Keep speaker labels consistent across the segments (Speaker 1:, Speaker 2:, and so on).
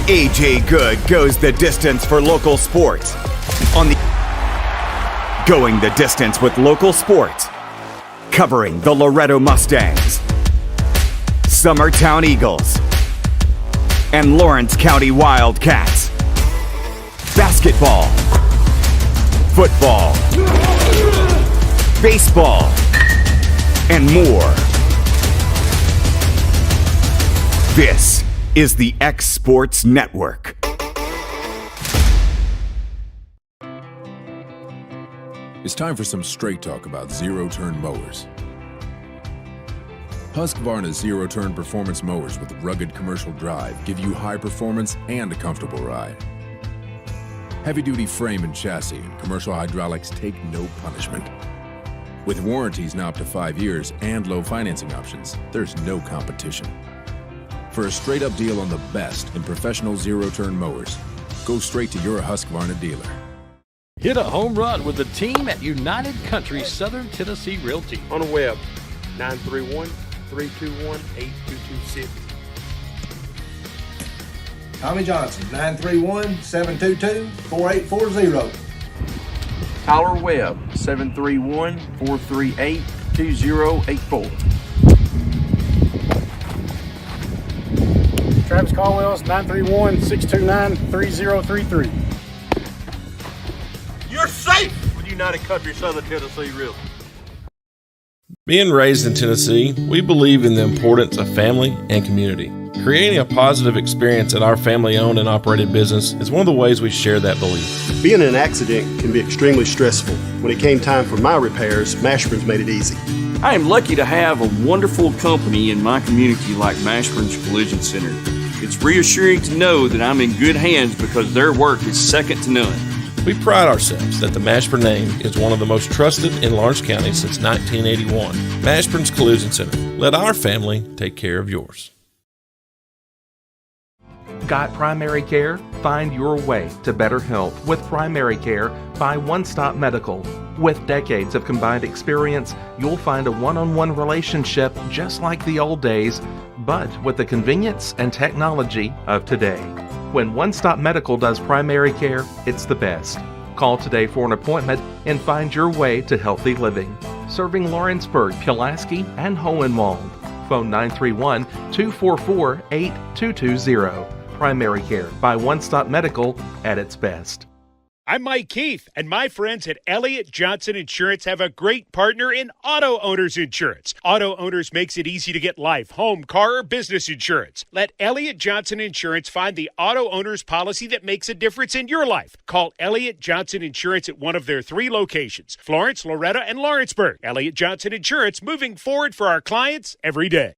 Speaker 1: AJ Good goes the distance for local sports. Going the distance with local sports. Covering the Loretto Mustangs, Summertown Eagles, and Lawrence County Wildcats. Basketball, football, baseball, and more. This is the X Sports Network.
Speaker 2: It's time for some straight talk about zero-turn mowers. Husqvarna's zero-turn performance mowers with rugged commercial drive give you high performance and a comfortable ride. Heavy-duty frame and chassis and commercial hydraulics take no punishment. With warranties now up to 5 years and low financing options, there's no competition. For a straight-up deal on the best in professional zero-turn mowers, go straight to your Husqvarna dealer.
Speaker 3: Hit a home run with the team at United Country Southern Tennessee Realty.
Speaker 4: On the web, 931-321-8226.
Speaker 5: Tommy Johnson, 931-722-4840.
Speaker 6: Tyler Webb, 731-438-2084.
Speaker 7: Travis Caldwell's 931-629-3033.
Speaker 4: You're safe with United Country Southern Tennessee Realty.
Speaker 8: Being raised in Tennessee, we believe in the importance of family and community. Creating a positive experience at our family-owned and operated business is one of the ways we share that belief.
Speaker 9: Being in an accident can be extremely stressful. When it came time for my repairs, Mashburn's made it easy.
Speaker 6: I am lucky to have a wonderful company in my community like Mashburn's Collision Center. It's reassuring to know that I'm in good hands because their work is second to none.
Speaker 8: We pride ourselves that the Mashburn name is one of the most trusted in Lawrence County since 1981. Mashburn's Collision Center. Let our family take care of yours.
Speaker 10: Got primary care? Find your way to better health with primary care by One Stop Medical. With decades of combined experience, you'll find a one-on-one relationship just like the old days, but with the convenience and technology of today. When One Stop Medical does primary care, it's the best. Call today for an appointment and find your way to healthy living. Serving Lawrenceburg, Pulaski, and Hohenwald. Phone 931-244-8220. Primary care by One Stop Medical at its best.
Speaker 11: I'm Mike Keith, and my friends at Elliott Johnson Insurance have a great partner in Auto Owners Insurance. Auto Owners makes it easy to get life, home, car, or business insurance. Let Elliott Johnson Insurance find the Auto Owners policy that makes a difference in your life. Call Elliott Johnson Insurance at one of their 3 locations, Florence, Loretto, and Lawrenceburg. Elliott Johnson Insurance, moving forward for our clients every day.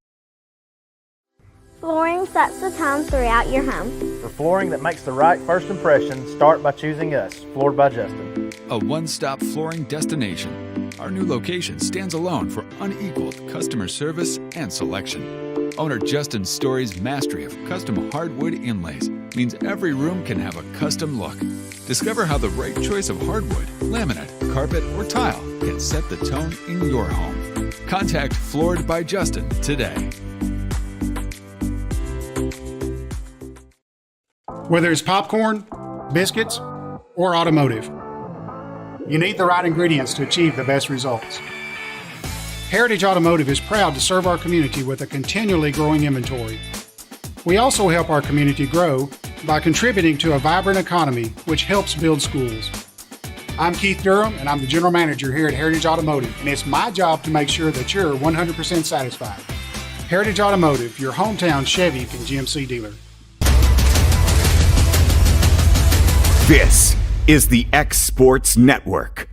Speaker 12: Flooring sets the tone throughout your home.
Speaker 13: For flooring that makes the right first impression, start by choosing us, Floored by Justin.
Speaker 14: A one-stop flooring destination. Our new location stands alone for unequaled customer service and selection. Owner Justin Story's mastery of custom hardwood inlays means every room can have a custom look. Discover how the right choice of hardwood, laminate, carpet, or tile can set the tone in your home. Contact Floored by Justin today.
Speaker 7: Whether it's popcorn, biscuits, or automotive, you need the right ingredients to achieve the best results. Heritage Automotive is proud to serve our community with a continually growing inventory. We also help our community grow by contributing to a vibrant economy, which helps build schools. I'm Keith Durham, and I'm the General Manager here at Heritage Automotive, and it's my job to make sure that you're 100% satisfied. Heritage Automotive, your hometown Chevy and GMC dealer.
Speaker 1: This is the X Sports Network.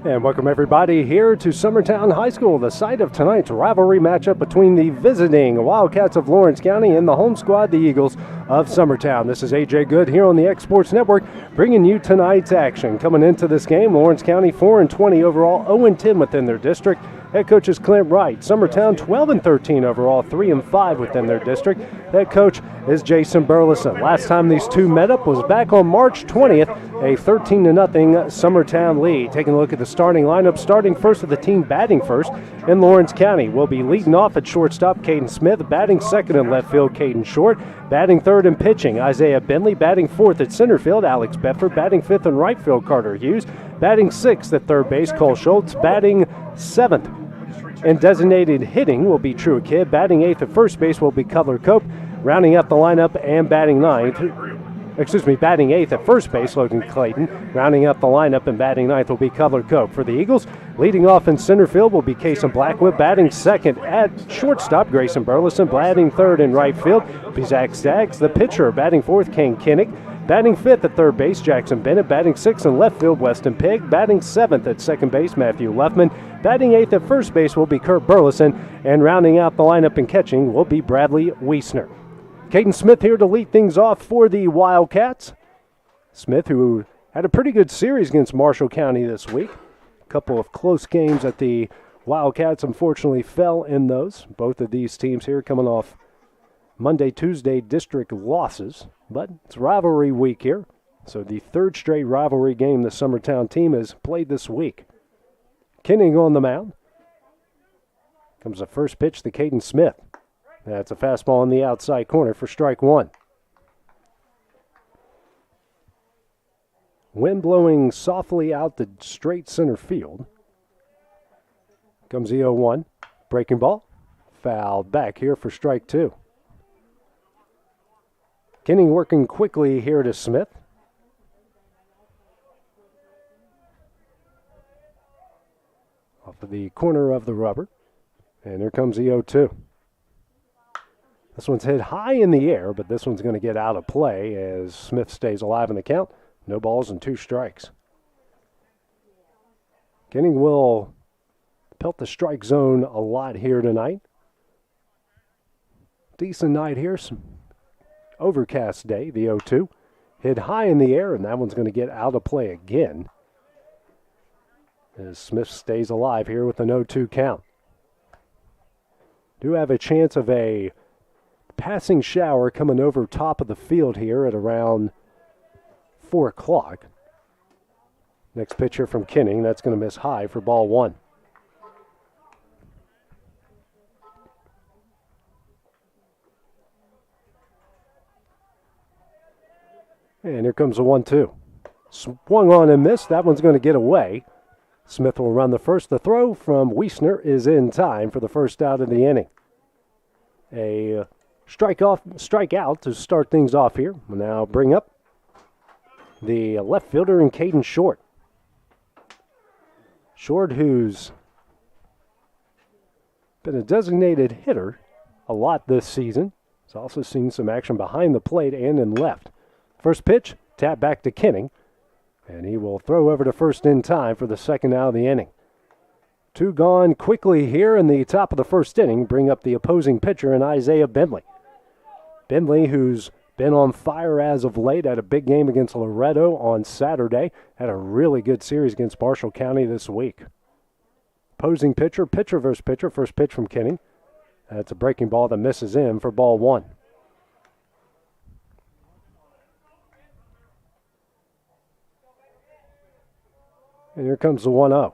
Speaker 15: And welcome everybody here to Summertown High School, the site of tonight's rivalry matchup between the visiting Wildcats of Lawrence County and the home squad, the Eagles of Summertown. This is AJ Good here on the X Sports Network, bringing you tonight's action. Coming into this game, Lawrence County 4-20 overall, 0-10 within their district. Head coach is Clint Wright. Summertown 12-13 overall, 3-5 within their district. Head coach is Jason Burleson. Last time these two met up was back on March 20th, a 13-0 Summertown lead. Taking a look at the starting lineup, starting first with the team batting first in Lawrence County. Will be leading off at shortstop, Caden Smith. Batting second in left field, Caden Short. Batting third in pitching, Isaiah Bentley. Batting fourth at center field, Alex Bedford. Batting fifth in right field, Carter Hughes. Batting sixth at third base, Cole Schultz. Batting seventh in designated hitting will be True Kidd. Batting eighth at first base will be Cutler Cope. Rounding up the lineup and batting eighth at first base, Logan Clayton. Rounding up the lineup and batting ninth will be Cutler Cope. For the Eagles, leading off in center field will be Kason Blackwood. Batting second at shortstop, Grayson Burleson. Batting third in right field, be Zach Staggs. The pitcher, batting fourth, Kane Kinnick. Batting fifth at third base, Jackson Bennett. Batting sixth in left field, Weston Pigg. Batting seventh at second base, Matthew Leffman. Batting eighth at first base will be Kurt Burleson. And rounding out the lineup and catching will be Bradley Wiesner. Caden Smith here to lead things off for the Wildcats. Smith, who had a pretty good series against Marshall County this week. A couple of close games that the Wildcats unfortunately fell in those. Both of these teams here coming off Monday, Tuesday district losses. But it's rivalry week here. So the third straight rivalry game the Summertown team has played this week. Kinning on the mound. Comes the first pitch to Caden Smith. That's a fastball in the outside corner for strike one. Wind blowing softly out to straight center field. Comes the 0-1. Breaking ball. Fouled back here for strike two. Kinning working quickly here to Smith. Off of the corner of the rubber. And here comes the 0-2. This one's hit high in the air, but this one's going to get out of play as Smith stays alive in the count. No balls and two strikes. Kinning will pelt the strike zone a lot here tonight. Decent night here. Some overcast day, the 0-2. Hit high in the air, and that one's going to get out of play again as Smith stays alive here with an 0-2 count. Do have a chance of a passing shower coming over top of the field here at around 4 o'clock. Next pitcher from Kinning, that's going to miss high for ball one. And here comes the 1-2. Swung on and missed. That one's going to get away. Smith will run the first. The throw from Wiesner is in time for the first out of the inning. A strikeout to start things off here. We'll now bring up the left fielder in Caden Short. Short, who's been a designated hitter a lot this season. He's also seen some action behind the plate and in left. First pitch, tap back to Kinning, and he will throw over to first in time for the second out of the inning. Two gone quickly here in the top of the first inning. Bring up the opposing pitcher in Isaiah Bentley. Bentley, who's been on fire as of late, had a big game against Loretto on Saturday. Had a really good series against Marshall County this week. Opposing pitcher, pitcher versus pitcher. First pitch from Kinning. That's a breaking ball that misses in for ball one. And here comes the 1-0.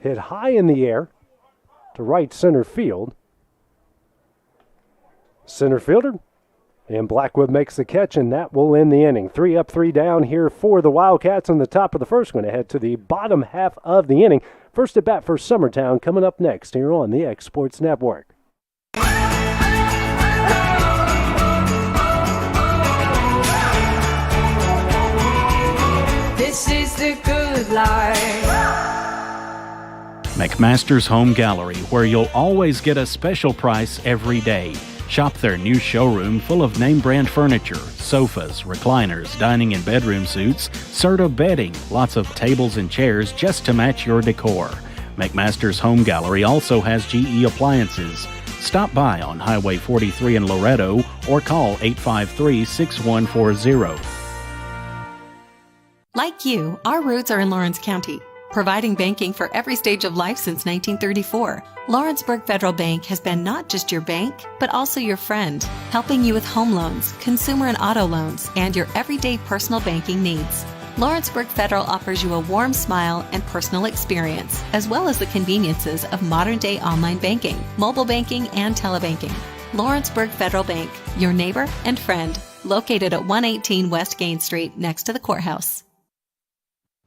Speaker 15: Hit high in the air to right center field. Center fielder, and Blackwood makes the catch, and that will end the inning. 3 up, 3 down here for the Wildcats on the top of the first. Going to head to the bottom half of the inning. First at bat for Summertown coming up next here on the X Sports Network.
Speaker 16: This is the good life.
Speaker 17: McMaster's Home Gallery, where you'll always get a special price every day. Shop their new showroom full of name-brand furniture, sofas, recliners, dining and bedroom suites, Serta bedding, lots of tables and chairs just to match your decor. McMaster's Home Gallery also has GE appliances. Stop by on Highway 43 in Loretto or call 853-6140.
Speaker 18: Like you, our roots are in Lawrence County. providing banking for every stage of life since 1934. Lawrenceburg Federal Bank has been not just your bank, but also your friend, helping you with home loans, consumer and auto loans, and your everyday personal banking needs. Lawrenceburg Federal offers you a warm smile and personal experience, as well as the conveniences of modern-day online banking, mobile banking, and telebanking. Lawrenceburg Federal Bank, your neighbor and friend, located at 118 West Gain Street next to the courthouse.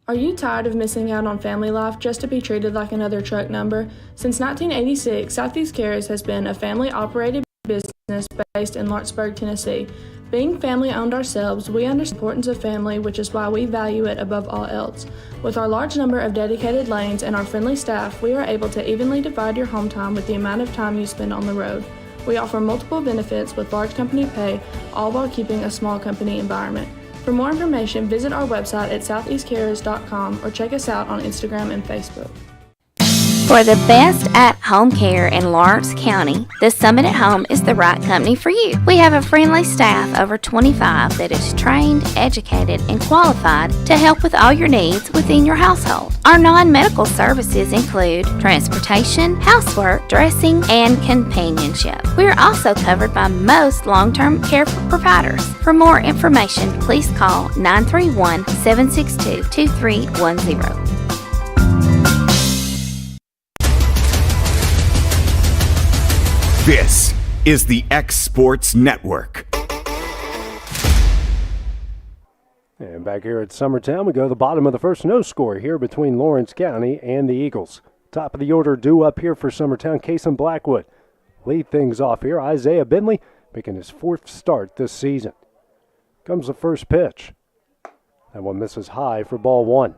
Speaker 19: Are you tired of missing out on family life just to be treated like another truck number? Since 1986, Southeast Cares has been a family-operated business based in Lawrenceburg, Tennessee. Being family-owned ourselves, we understand the importance of family, which is why we value it above all else. With our large number of dedicated lanes and our friendly staff, we are able to evenly divide your home time with the amount of time you spend on the road. We offer multiple benefits with large company pay, all while keeping a small company environment. For more information, visit our website at southeastcares.com or check us out on Instagram and Facebook.
Speaker 12: For the best at-home care in Lawrence County, the Summit at Home is the right company for you. We have a friendly staff over 25 that is trained, educated, and qualified to help with all your needs within your household. Our non-medical services include transportation, housework, dressing, and companionship. We are also covered by most long-term care providers. For more information, please call 931-762-2310.
Speaker 1: This is the X Sports Network.
Speaker 15: And back here at Summertown, we go to the bottom of the first. No score here between Lawrence County and the Eagles. Top of the order due up here for Summertown, Cason Blackwood. Lead things off here. Isaiah Bentley making his fourth start this season. Comes the first pitch. That one misses high for ball one.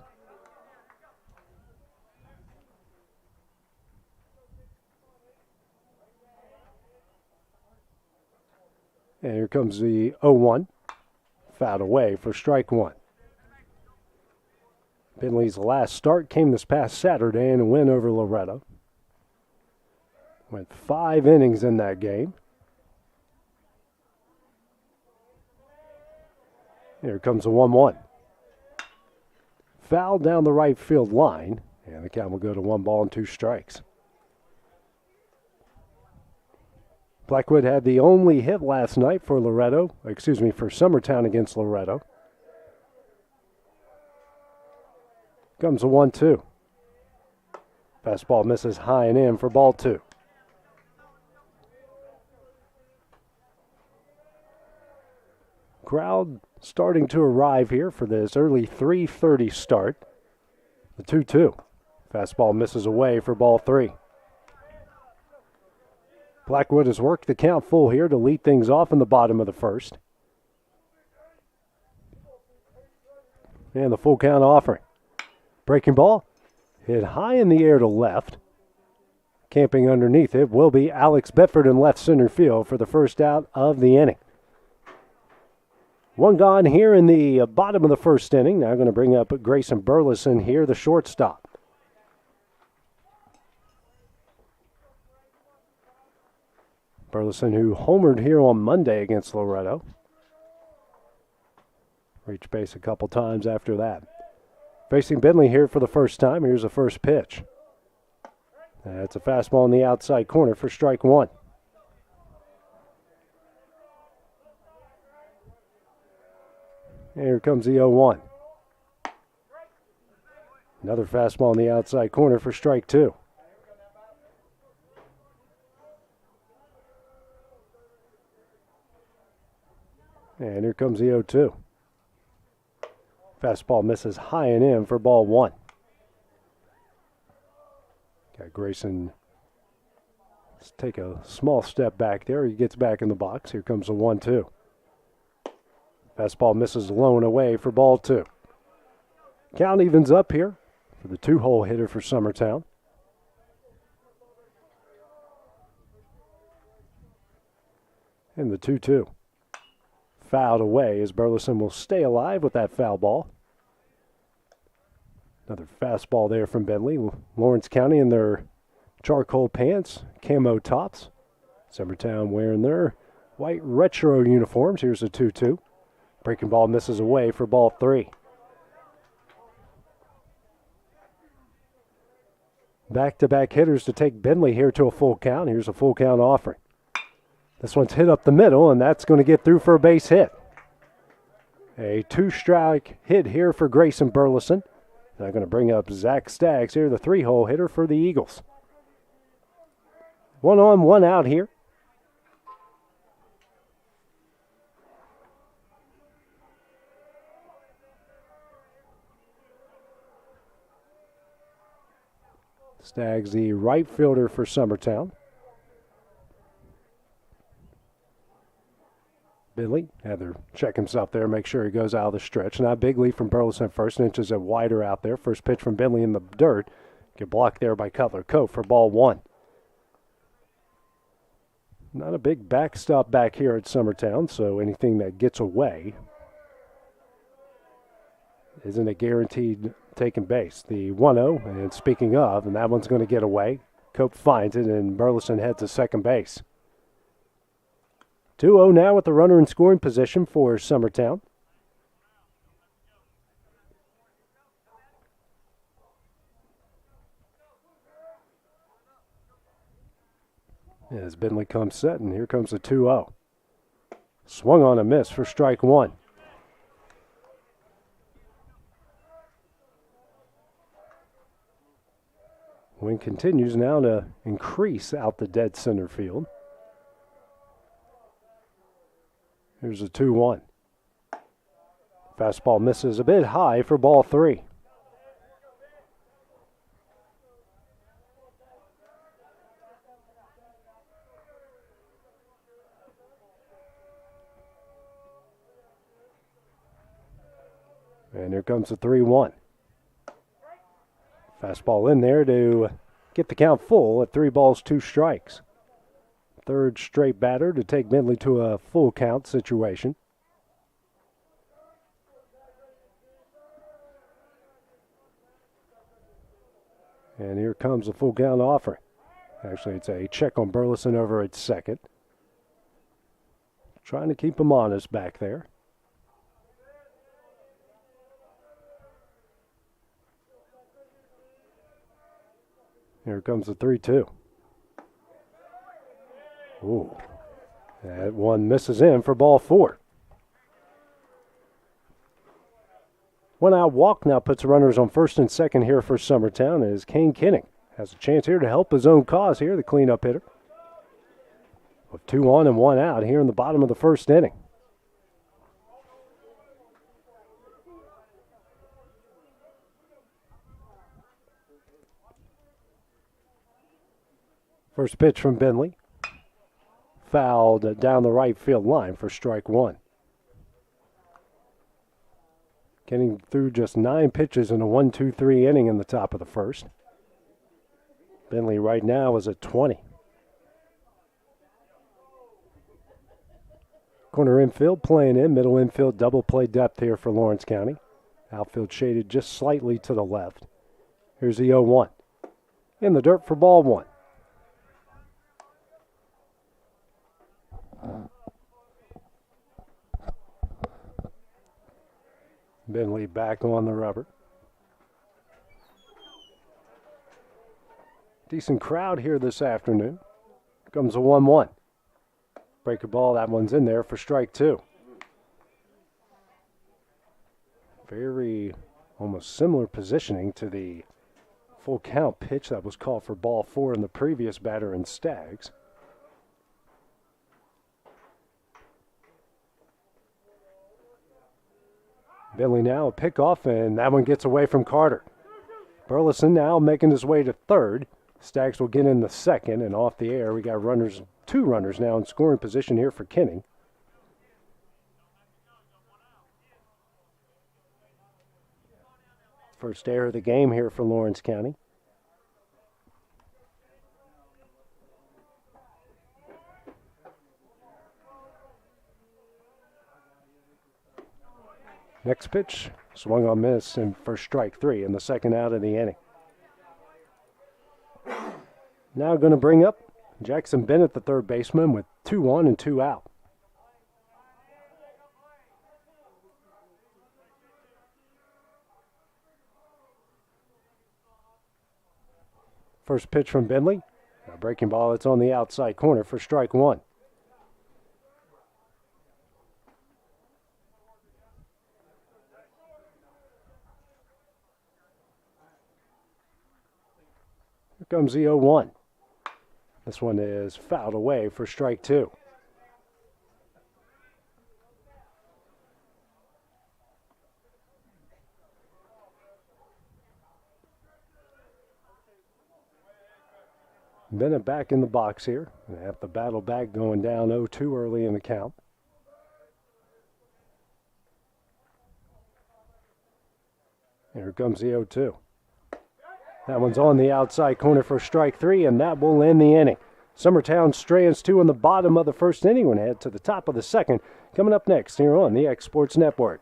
Speaker 15: And here comes the 0-1. Fouled away for strike one. Bentley's last start came this past Saturday in a win over Loretto. Went 5 innings in that game. Here comes the 1-1. Foul down the right field line, and the count will go to 1-2 strikes. Blackwood had the only hit last night for for Summertown against Loretto. Comes a 1-2. Fastball misses high and in for ball two. Crowd starting to arrive here for this early 3:30 start. The 2-2. Fastball misses away for ball three. Blackwood has worked the count full here to lead things off in the bottom of the first. And the full count offering. Breaking ball hit high in the air to left. Camping underneath it will be Alex Bedford in left center field for the first out of the inning. One gone here in the bottom of the first inning. Now going to bring up Grayson Burleson here, the shortstop. Burleson, who homered here on Monday against Loretto. Reached base a couple times after that. Facing Bentley here for the first time. Here's the first pitch. That's a fastball in the outside corner for strike one. And here comes the 0-1. Another fastball in the outside corner for strike two. And here comes the 0-2. Fastball misses high and in for ball one. Got Grayson. Let's take a small step back there. He gets back in the box. Here comes the 1-2. Fastball misses low and away for ball two. Count evens up here for the two-hole hitter for Summertown. And the 2-2. Fouled away as Burleson will stay alive with that foul ball. Another fastball there from Bentley. Lawrence County in their charcoal pants, camo tops. Summertown wearing their white retro uniforms. Here's a 2-2. Breaking ball misses away for ball three. back-to-back hitters to take Bentley here to a full count. Here's a full count offering. This one's hit up the middle, and that's going to get through for a base hit. A 2-strike hit here for Grayson Burleson. Now going to bring up Zach Staggs here, the 3-hole hitter for the Eagles. 1 on, 1 out here. Staggs, the right fielder for Summertown. Bentley had to check himself there, make sure he goes out of the stretch. Now big lead from Burleson first, inches it wider out there. First pitch from Bentley in the dirt. Get blocked there by Cutler. Coe for ball 1. Not a big backstop back here at Summertown, so anything that gets away isn't a guaranteed taking base. The 1-0, and speaking of, and that one's going to get away. Cope finds it, and Burleson heads to second base. 2-0 now with the runner in scoring position for Summertown. As Bentley comes set, and here comes the 2-0. Swung on a miss for strike 1. Wind continues now to increase out the dead center field. Here's a 2-1. Fastball misses a bit high for ball 3. And here comes the 3-1. Fastball in there to get the count full at 3 balls, 2 strikes. Third straight batter to take Bentley to a full count situation. And here comes the full count offering. Actually, it's a check on Burleson over at second. Trying to keep him honest back there. Here comes the 3-2. Ooh. That one misses in for ball 4. 1 out walk now puts runners on first and second here for Summertown as Kane Kinning has a chance here to help his own cause here, the cleanup hitter. With 2 on and 1 out here in the bottom of the first inning. First pitch from Bentley. Fouled down the right field line for strike 1. Getting through just 9 pitches in a 1-2-3 inning in the top of the first. Bentley right now is at 20. Corner infield playing in, middle infield double play depth here for Lawrence County. Outfield shaded just slightly to the left. Here's the 0-1. In the dirt for ball 1. Bentley back on the rubber. Decent crowd here this afternoon. Comes a 1-1. Breaker ball, that one's in there for strike 2. Very almost similar positioning to the full count pitch that was called for ball 4 in the previous batter in Staggs. Bentley now a pickoff, and that one gets away from Carter. Burleson now making his way to third. Staggs will get in the second, and off the air we got runners, 2 runners now in scoring position here for Kinning. First error of the game here for Lawrence County. Next pitch, swung on miss, and for strike 3 in the second out of the inning. Now going to bring up Jackson Bennett, the third baseman, with 2 on and 2 out. First pitch from Bentley. A breaking ball, it's on the outside corner for strike one. Here comes the 0-1. This one is fouled away for strike two. Bennett back in the box here. They have the battle back going down 0-2 early in the count. Here comes the 0-2. That one's on the outside corner for strike three, and that will end the inning. Summertown strands two in the bottom of the first inning. We're going to head to the top of the second. Coming up next here on the X Sports Network.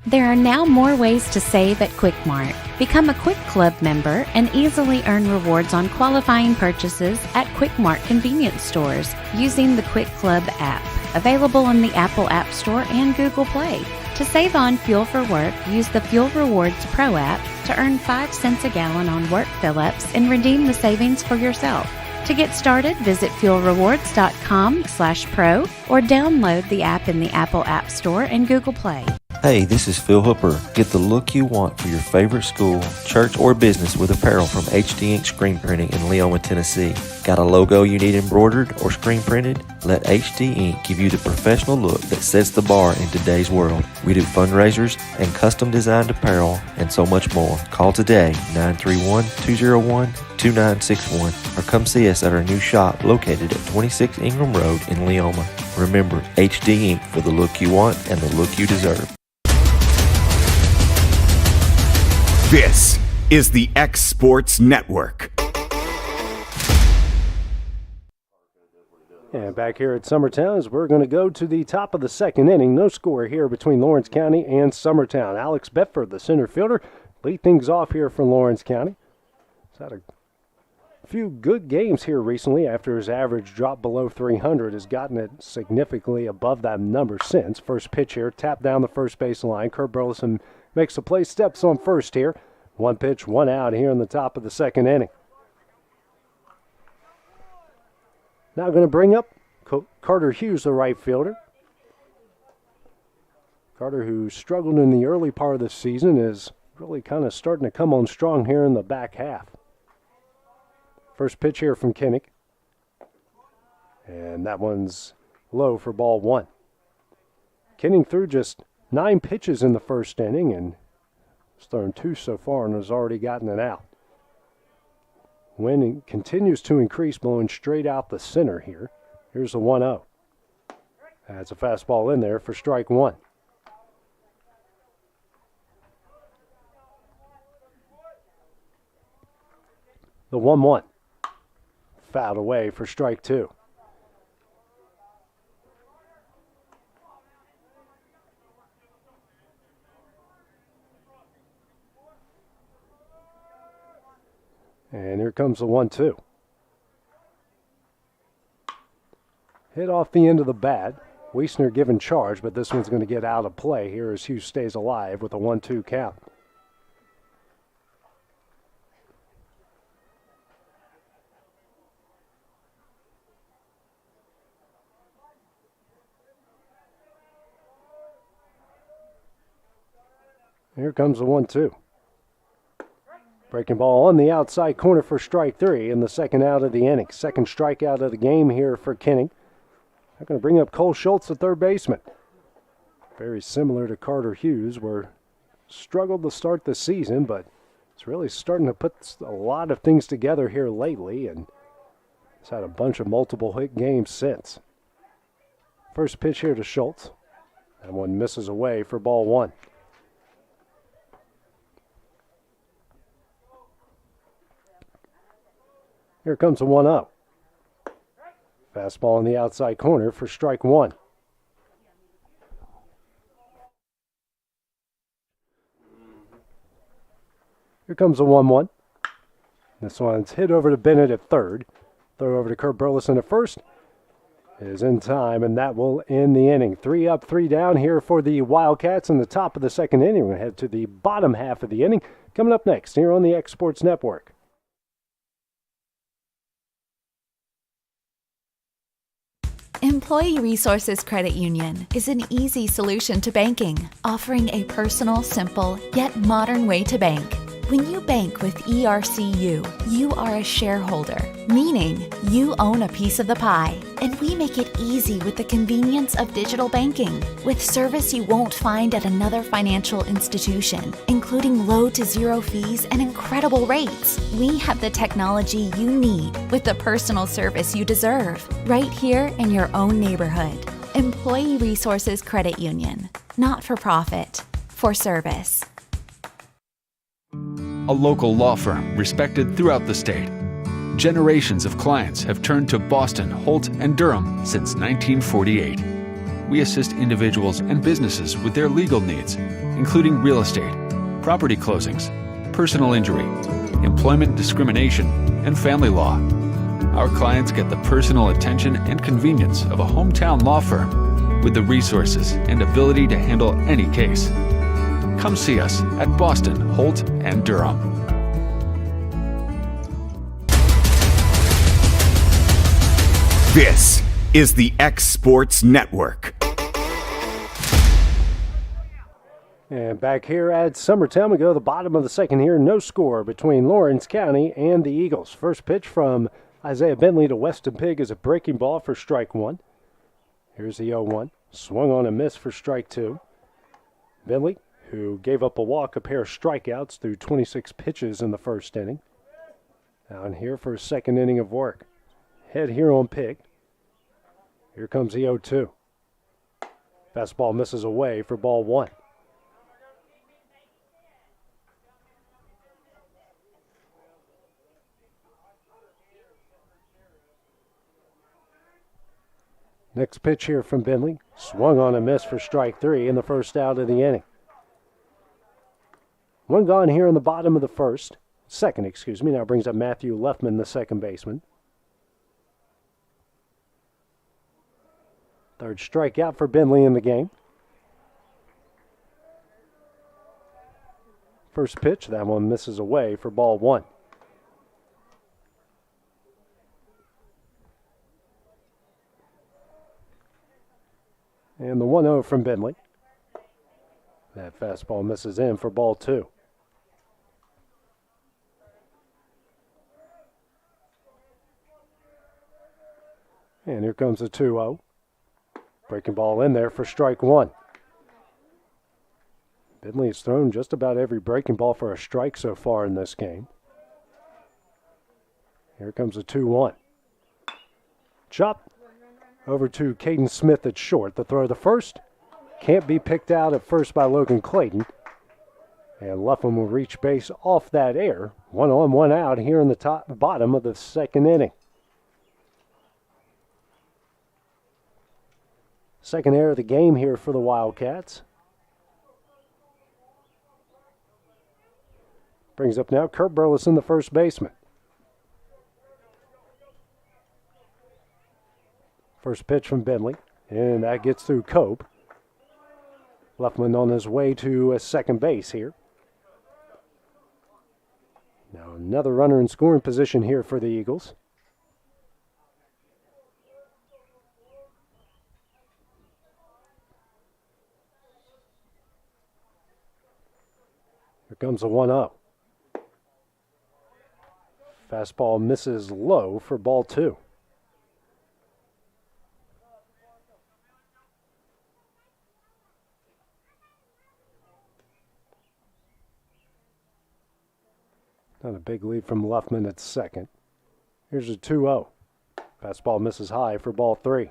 Speaker 20: There are now more ways to save at Quick Mart. Become a Quick Club member and easily earn rewards on qualifying purchases at Quick Mart convenience stores using the Quick Club app, available on the Apple App Store and Google Play. To save on fuel for work, use the Fuel Rewards Pro app to earn 5 cents a gallon on work fill-ups and redeem the savings for yourself. To get started, visit fuelrewards.com/pro or download the app in the Apple App Store and Google Play.
Speaker 21: Hey, this is Phil Hooper. Get the look you want for your favorite school, church, or business with apparel from HD Ink Screen Printing in Leoma, Tennessee. Got a logo you need embroidered or screen printed? Let HD Ink give you the professional look that sets the bar in today's world. We do fundraisers and custom designed apparel and so much more. Call today, 931-201-2961, or come see us at our new shop located at 26 Ingram Road in Leoma. Remember, HD Ink for the look you want and the look you deserve.
Speaker 1: This is the X Sports Network.
Speaker 15: And back here at Summertown, as we're going to go to the top of the second inning. No score here between Lawrence County and Summertown. Alex Bedford, the center fielder, lead things off here for Lawrence County. He's had a few good games here recently after his average drop below 300. Has gotten it significantly above that number since. First pitch here, tapped down the first base line. Kurt Burleson makes the play, steps on first here. One pitch, one out here in the top of the second inning. Now going to bring up Carter Hughes, the right fielder. Carter, who struggled in the early part of the season, is really kind of starting to come on strong here in the back half. First pitch here from Kinnick. And that one's low for ball one. Kinnick threw just 9 pitches in the first inning and has thrown 2 so far and has already gotten it out. Wind continues to increase, blowing straight out the center here. Here's the 1-0. That's a fastball in there for strike one. The 1-1. Fouled away for strike two. And here comes the 1-2. Hit off the end of the bat. Wiesner given charge, but this one's going to get out of play here as Hughes stays alive with a 1-2 count. Here comes the 1-2. Breaking ball on the outside corner for strike three and the second out of the inning. Second strikeout of the game here for Kinnick. They're going to bring up Cole Schultz, the third baseman. Very similar to Carter Hughes, where struggled to start the season, but it's really starting to put a lot of things together here lately, and has had a bunch of multiple hit games since. First pitch here to Schultz. That one misses away for ball one. Here comes a 1-0. Fastball in the outside corner for strike one. Here comes a 1-1. This one's hit over to Bennett at third. Throw over to Kurt Burleson at first. Is in time, and that will end the inning. 3 up, 3 down here for the Wildcats in the top of the second inning. We're going to head to the bottom half of the inning. Coming up next here on the X Sports Network.
Speaker 2: Employee Resources Credit Union is an easy solution to banking, offering a personal, simple, yet modern way to bank. When you bank with ERCU, you are a shareholder, meaning you own a piece of the pie, and we make it easy with the convenience of digital banking, with service you won't find at another financial institution, including low to zero fees and incredible rates. We have the technology you need with the personal service you deserve, right here in your own neighborhood. Employee Resources Credit Union, not for profit, for service.
Speaker 14: A local law firm respected throughout the state. Generations of clients have turned to Boston, Holt, and Durham since 1948. We assist individuals and businesses with their legal needs, including real estate, property closings, personal injury, employment discrimination, and family law. Our clients get the personal attention and convenience of a hometown law firm with the resources and ability to handle any case. Come see us at Boston, Holt, and Durham.
Speaker 1: This is the X Sports Network.
Speaker 15: And back here at Summertown, we go to the bottom of the second here. No score between Lawrence County and the Eagles. First pitch from Isaiah Bentley to Weston Pigg is a breaking ball for strike one. Here's the 0-1. Swung on a miss for strike two. Bentley, who gave up a walk, a pair of strikeouts through 26 pitches in the first inning. Down here for a second inning of work. Head here on Pigg. Here comes the 0-2. Fastball misses away for ball one. Next pitch here from Bentley. Swung on a miss for strike three in the first out of the inning. One gone here in the bottom of the second, now brings up Matthew Leffman, the second baseman. Third strikeout for Bentley in the game. First pitch, that one misses away for ball one. And the 1-0 from Bentley. That fastball misses in for ball two. And here comes the 2-0. Breaking ball in there for strike one. Bentley has thrown just about every breaking ball for a strike so far in this game. Here comes the 2-1. Chop over to Caden Smith at short. The throw to first can't be picked out at first by Logan Clayton. And Leffman will reach base off that air. 1 on, 1 out here in the bottom of the second inning. Second error of the game here for the Wildcats. Brings up now Kurt Burleson, the first baseman. First pitch from Bentley, and that gets through Cope. Leffman on his way to second base here. Now another runner in scoring position here for the Eagles. Here comes a 1-0. Fastball misses low for ball two. Not a big lead from Leffman at second. Here's a 2-0. Fastball misses high for ball three.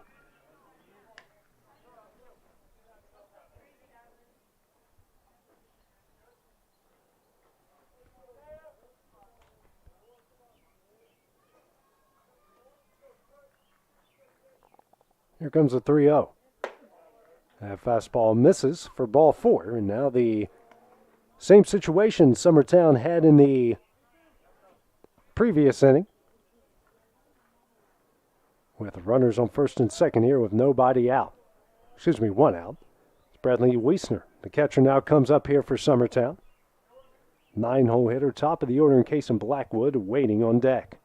Speaker 15: Here comes a 3-0. That fastball misses for ball four. And now the same situation Summertown had in the previous inning. With runners on first and second here with nobody out. One out. It's Bradley Wiesner. The catcher now comes up here for Summertown. 9-hole hitter, top of the order in Case and Blackwood, waiting on deck.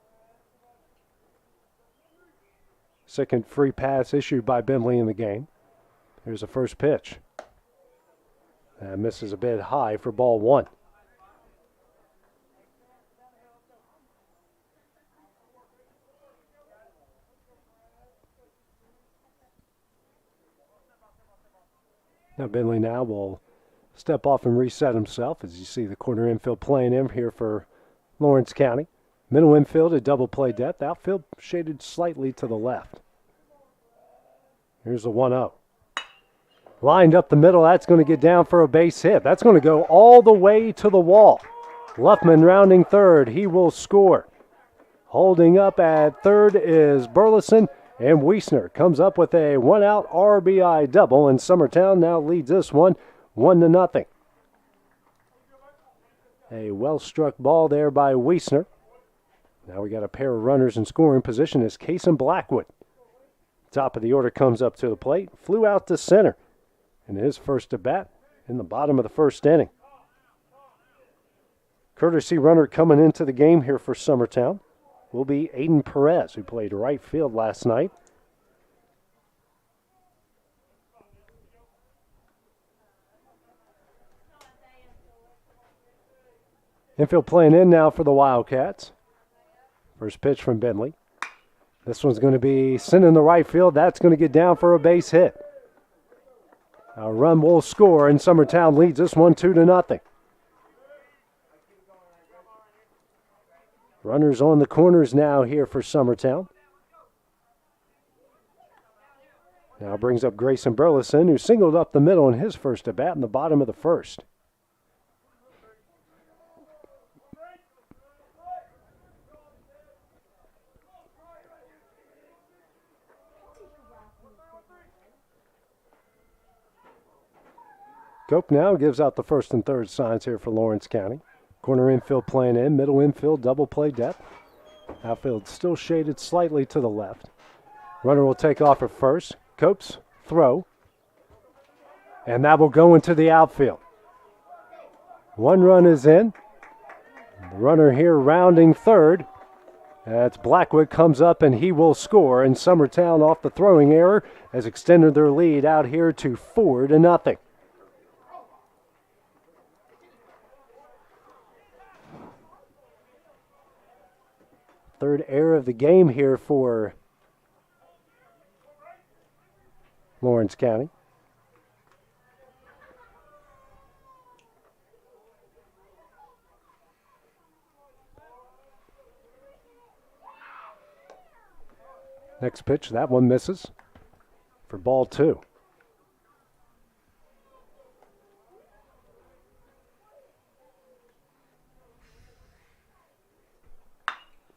Speaker 15: Second free pass issued by Bentley in the game. Here's the first pitch. That misses a bit high for ball one. Now Bentley now will step off and reset himself as you see the corner infield playing in here for Lawrence County. Middle infield at double play depth. Outfield shaded slightly to the left. Here's the 1-0. Lined up the middle. That's going to get down for a base hit. That's going to go all the way to the wall. Luffman rounding third. He will score. Holding up at third is Burleson. And Wiesner comes up with a one-out RBI double. And Summertown now leads this one 1-0. A well-struck ball there by Wiesner. Now we got a pair of runners in scoring position as Case and Blackwood. Top of the order comes up to the plate. Flew out to center. And his first at bat in the bottom of the first inning. Courtesy runner coming into the game here for Summertown will be Aiden Perez, who played right field last night. Infield playing in now for the Wildcats. First pitch from Bentley. This one's going to be sent in the right field. That's going to get down for a base hit. A run will score, and Summertown leads this one 2-0. Runners on the corners now here for Summertown. Now brings up Grayson Burleson, who singled up the middle in his first at bat in the bottom of the first. Cope now gives out the first and third signs here for Lawrence County. Corner infield playing in, middle infield double play depth. Outfield still shaded slightly to the left. Runner will take off at first. Cope's throw. And that will go into the outfield. One run is in. The runner here rounding third. That's Blackwood comes up and he will score. And Summertown off the throwing error has extended their lead out here to 4-0. Third error of the game here for Lawrence County. Next pitch, that one misses for ball two.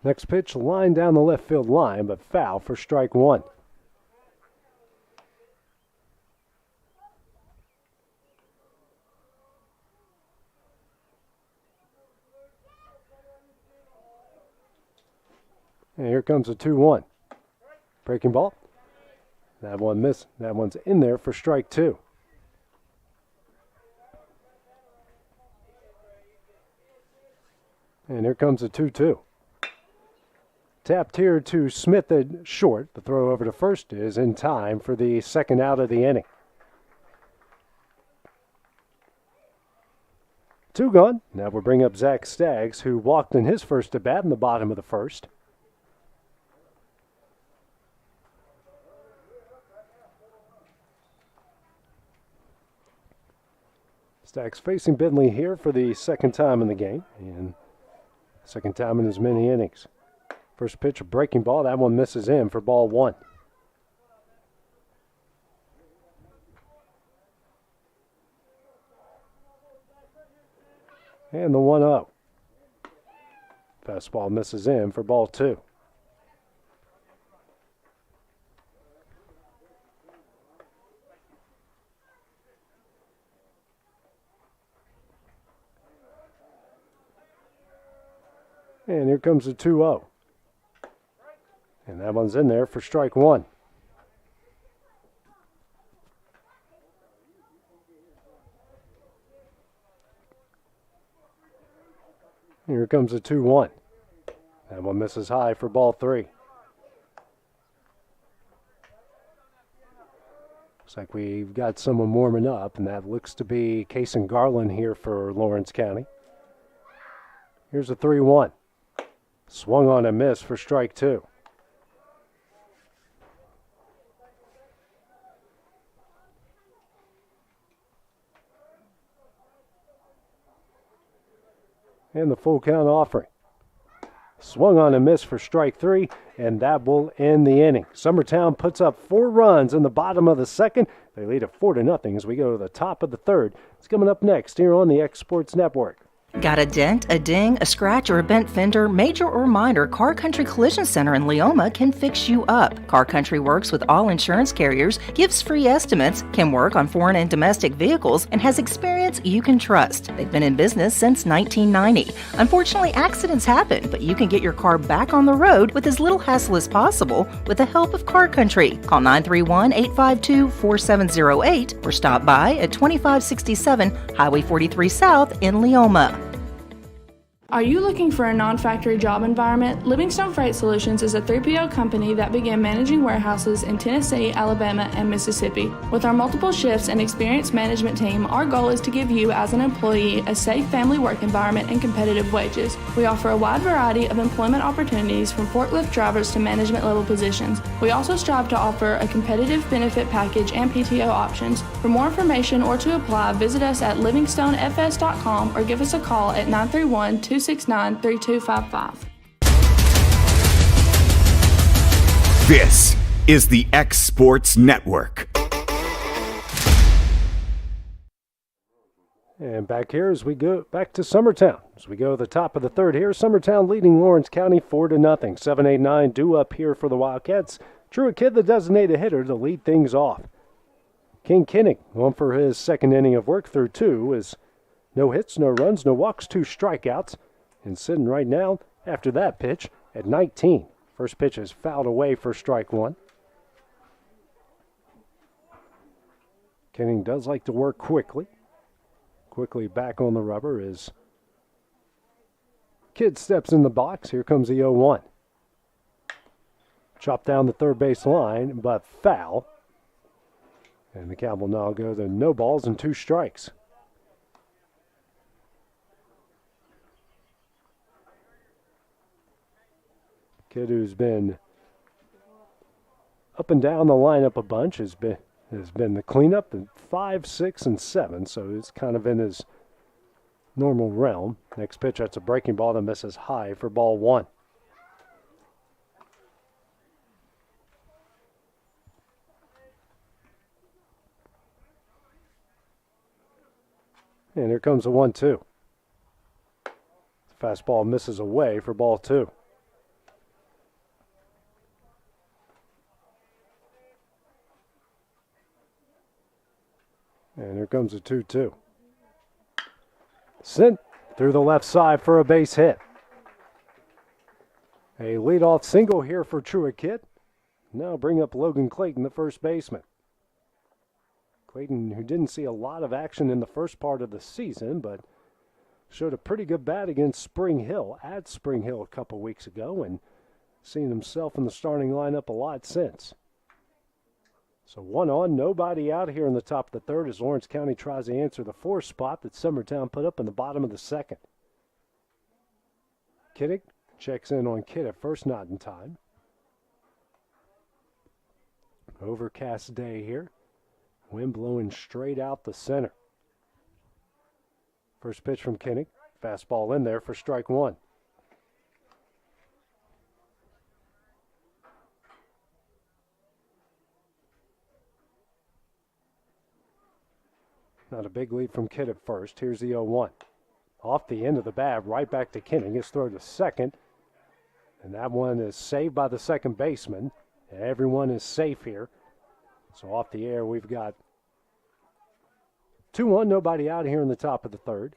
Speaker 15: Next pitch, line down the left field line, but foul for strike one. And here comes a 2-1. Breaking ball. That one missed. That one's in there for strike two. And here comes a 2-2. Tapped here to Smith at short. The throw over to first is in time for the second out of the inning. Two gone. Now we'll bring up Zach Staggs, who walked in his first at bat in the bottom of the first. Staggs facing Bentley here for the second time in the game, and second time in as many innings. First pitch, a breaking ball. That one misses in for ball one. And the 1-0. Fastball misses in for ball two. And here comes the 2-0. And that one's in there for strike one. Here comes the 2-1. That one misses high for ball three. Looks like we've got someone warming up, and that looks to be Kason Garland here for Lawrence County. Here's a 3-1. Swung on and missed for strike 2. And the full count offering. Swung on and missed for strike 3, and that will end the inning. Summertown puts up 4 runs in the bottom of the second. They lead it 4-0 as we go to the top of the third. It's coming up next here on the X Sports Network.
Speaker 3: Got a dent, a ding, a scratch, or a bent fender? Major or minor, Car Country Collision Center in Leoma can fix you up. Car Country works with all insurance carriers, gives free estimates, can work on foreign and domestic vehicles, and has experience you can trust. They've been in business since 1990. Unfortunately, accidents happen, but you can get your car back on the road with as little hassle as possible with the help of Car Country. Call 931-852-4708 or stop by at 2567 Highway 43 South in Leoma.
Speaker 19: Are you looking for a non-factory job environment? Livingstone Freight Solutions is a 3PL company that began managing warehouses in Tennessee, Alabama, and Mississippi. With our multiple shifts and experienced management team, our goal is to give you as an employee a safe family work environment and competitive wages. We offer a wide variety of employment opportunities from forklift drivers to management level positions. We also strive to offer a competitive benefit package and PTO options. For more information or to apply, visit us at livingstonefs.com or give us a call at 931-269-3255.
Speaker 1: This is the X Sports Network.
Speaker 15: And back here as we go back to Summertown. As we go to the top of the third here, Summertown leading Lawrence County 4-0. 7-8-9 due up here for the Wildcats. Truett Kidd, the designated hitter, to lead things off. King Kinnick going for his second inning of work through 2 is no hits, no runs, no walks, 2 strikeouts. And sitting right now after that pitch at 19. First pitch is fouled away for strike 1. Kinnick does like to work quickly. Quickly back on the rubber as Kidd steps in the box. Here comes the 0-1. Chopped down the third base line, but foul. And the count will now go to no balls and 2 strikes. Kid who's been up and down the lineup a bunch has been the cleanup in 5, 6, and 7, so it's kind of in his normal realm. Next pitch, that's a breaking ball that misses high for ball 1. And here comes the 1-2. Fastball misses away for ball 2. And here comes a 2-2. Sent through the left side for a base hit. A leadoff single here for Truett Kidd. Now bring up Logan Clayton, the first baseman. Clayton, who didn't see a lot of action in the first part of the season, but showed a pretty good bat against Spring Hill, at Spring Hill a couple weeks ago, and seen himself in the starting lineup a lot since. So 1 on, nobody out here in the top of the third as Lawrence County tries to answer the 4 spot that Summertown put up in the bottom of the second. Kinnick checks in on Kidd at first, not in time. Overcast day here. Wind blowing straight out the center. First pitch from Kinnick. Fastball in there for strike 1. Not a big lead from Kidd at first. Here's the 0-1. Off the end of the bat, right back to Kinnick. His throw to second. And that one is saved by the second baseman. Everyone is safe here. So off the air, we've got 2-1, nobody out here in the top of the third.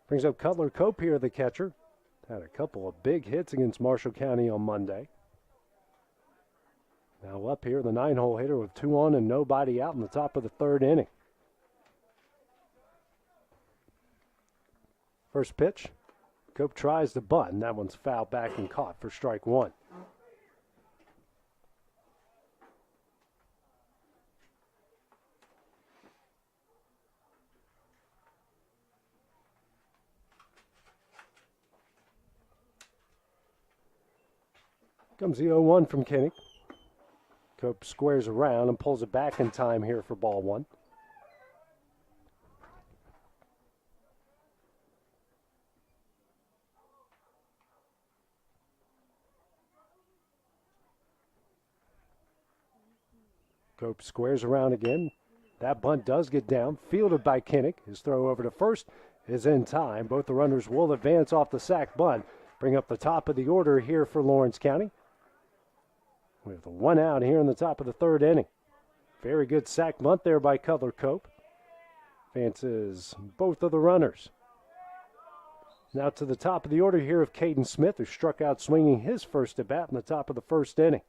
Speaker 15: Brings up Cutler Cope here, the catcher. Had a couple of big hits against Marshall County on Monday. Now up here, the 9-hole hitter with 2 on and nobody out in the top of the third inning. First pitch, Cope tries the bunt, and that one's fouled back and caught for strike one. Comes the 0-1 from Kinnick. Cope squares around and pulls it back in time here for ball one. Cope squares around again. That bunt does get down, fielded by Kinnick. His throw over to first is in time. Both the runners will advance off the sac bunt, bring up the top of the order here for Lawrence County. We have the one out here in the top of the third inning. Very good sac bunt there by Cutler Cope. Advances both of the runners. Now to the top of the order here of Caden Smith, who struck out swinging his first at bat in the top of the first inning.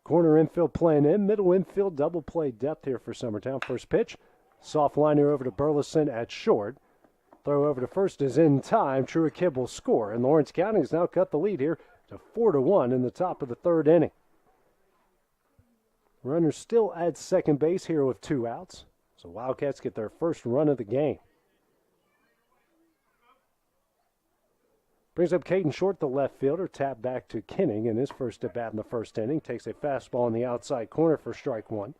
Speaker 15: Corner infield playing in, middle infield double play depth here for Summertown. First pitch, soft liner over to Burleson at short. Throw over to first is in time. Truett Kibb will score, and Lawrence County has now cut the lead here to 4-1 in the top of the third inning. Runners still at second base here with two outs, so Wildcats get their first run of the game. Brings up Caden Short, the left fielder. Tap back to Kinning in his first at bat in the first inning. Takes a fastball in the outside corner for strike one.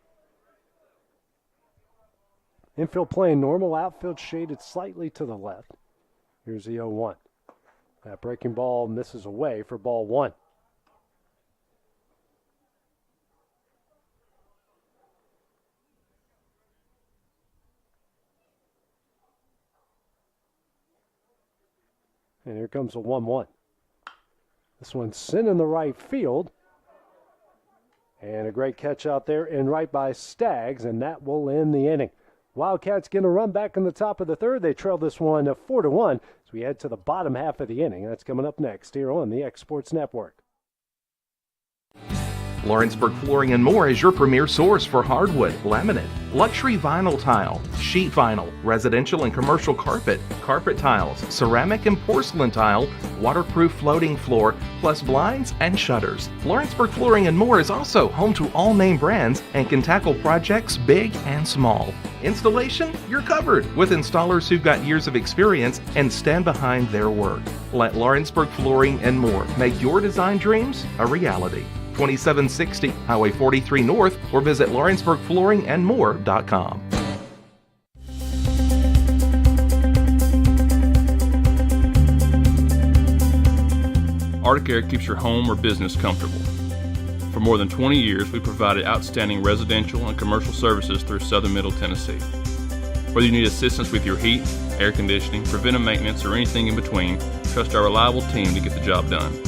Speaker 15: Infield playing normal, outfield shaded slightly to the left. Here's the 0-1. That breaking ball misses away for ball one. And here comes a 1-1. This one's sent in the right field. And a great catch out there in right by Staggs, and that will end the inning. Wildcats get a run back in the top of the third. They trail this one 4-1 as we head to the bottom half of the inning. That's coming up next here on the X Sports Network.
Speaker 10: Lawrenceburg Flooring and More is your premier source for hardwood, laminate, luxury vinyl tile, sheet vinyl, residential and commercial carpet, carpet tiles, ceramic and porcelain tile, waterproof floating floor, plus blinds and shutters. Lawrenceburg Flooring and More is also home to all name brands and can tackle projects big and small. Installation? You're covered with installers who've got years of experience and stand behind their work. Let Lawrenceburg Flooring and More make your design dreams a reality. 2760 Highway 43 North, or visit lawrenceburgflooringandmore.com.
Speaker 5: Arctic Air keeps your home or business comfortable. For more than 20 years, we provided outstanding residential and commercial services through southern Middle Tennessee. Whether you need assistance with your heat, air conditioning, preventive maintenance, or anything in between, trust our reliable team to get the job done.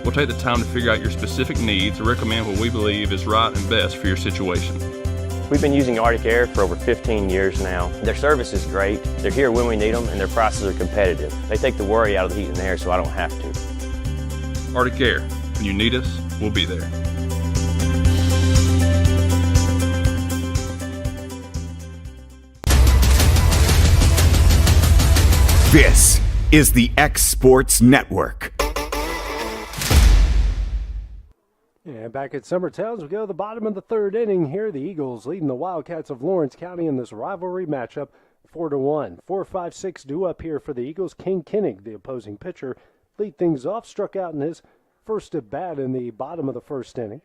Speaker 5: We'll take the time to figure out your specific needs and recommend what we believe is right and best for your situation.
Speaker 22: We've been using Arctic Air for over 15 years now. Their service is great, they're here when we need them, and their prices are competitive. They take the worry out of the heat and air so I don't have to.
Speaker 5: Arctic Air, when you need us, we'll be there.
Speaker 1: This is the X Sports Network.
Speaker 15: And back at Summertown, as we go to the bottom of the third inning here, the Eagles leading the Wildcats of Lawrence County in this rivalry matchup 4-1. 4-5-6 due up here for the Eagles. King Kinnig, the opposing pitcher, lead things off, struck out in his first at bat in the bottom of the first inning.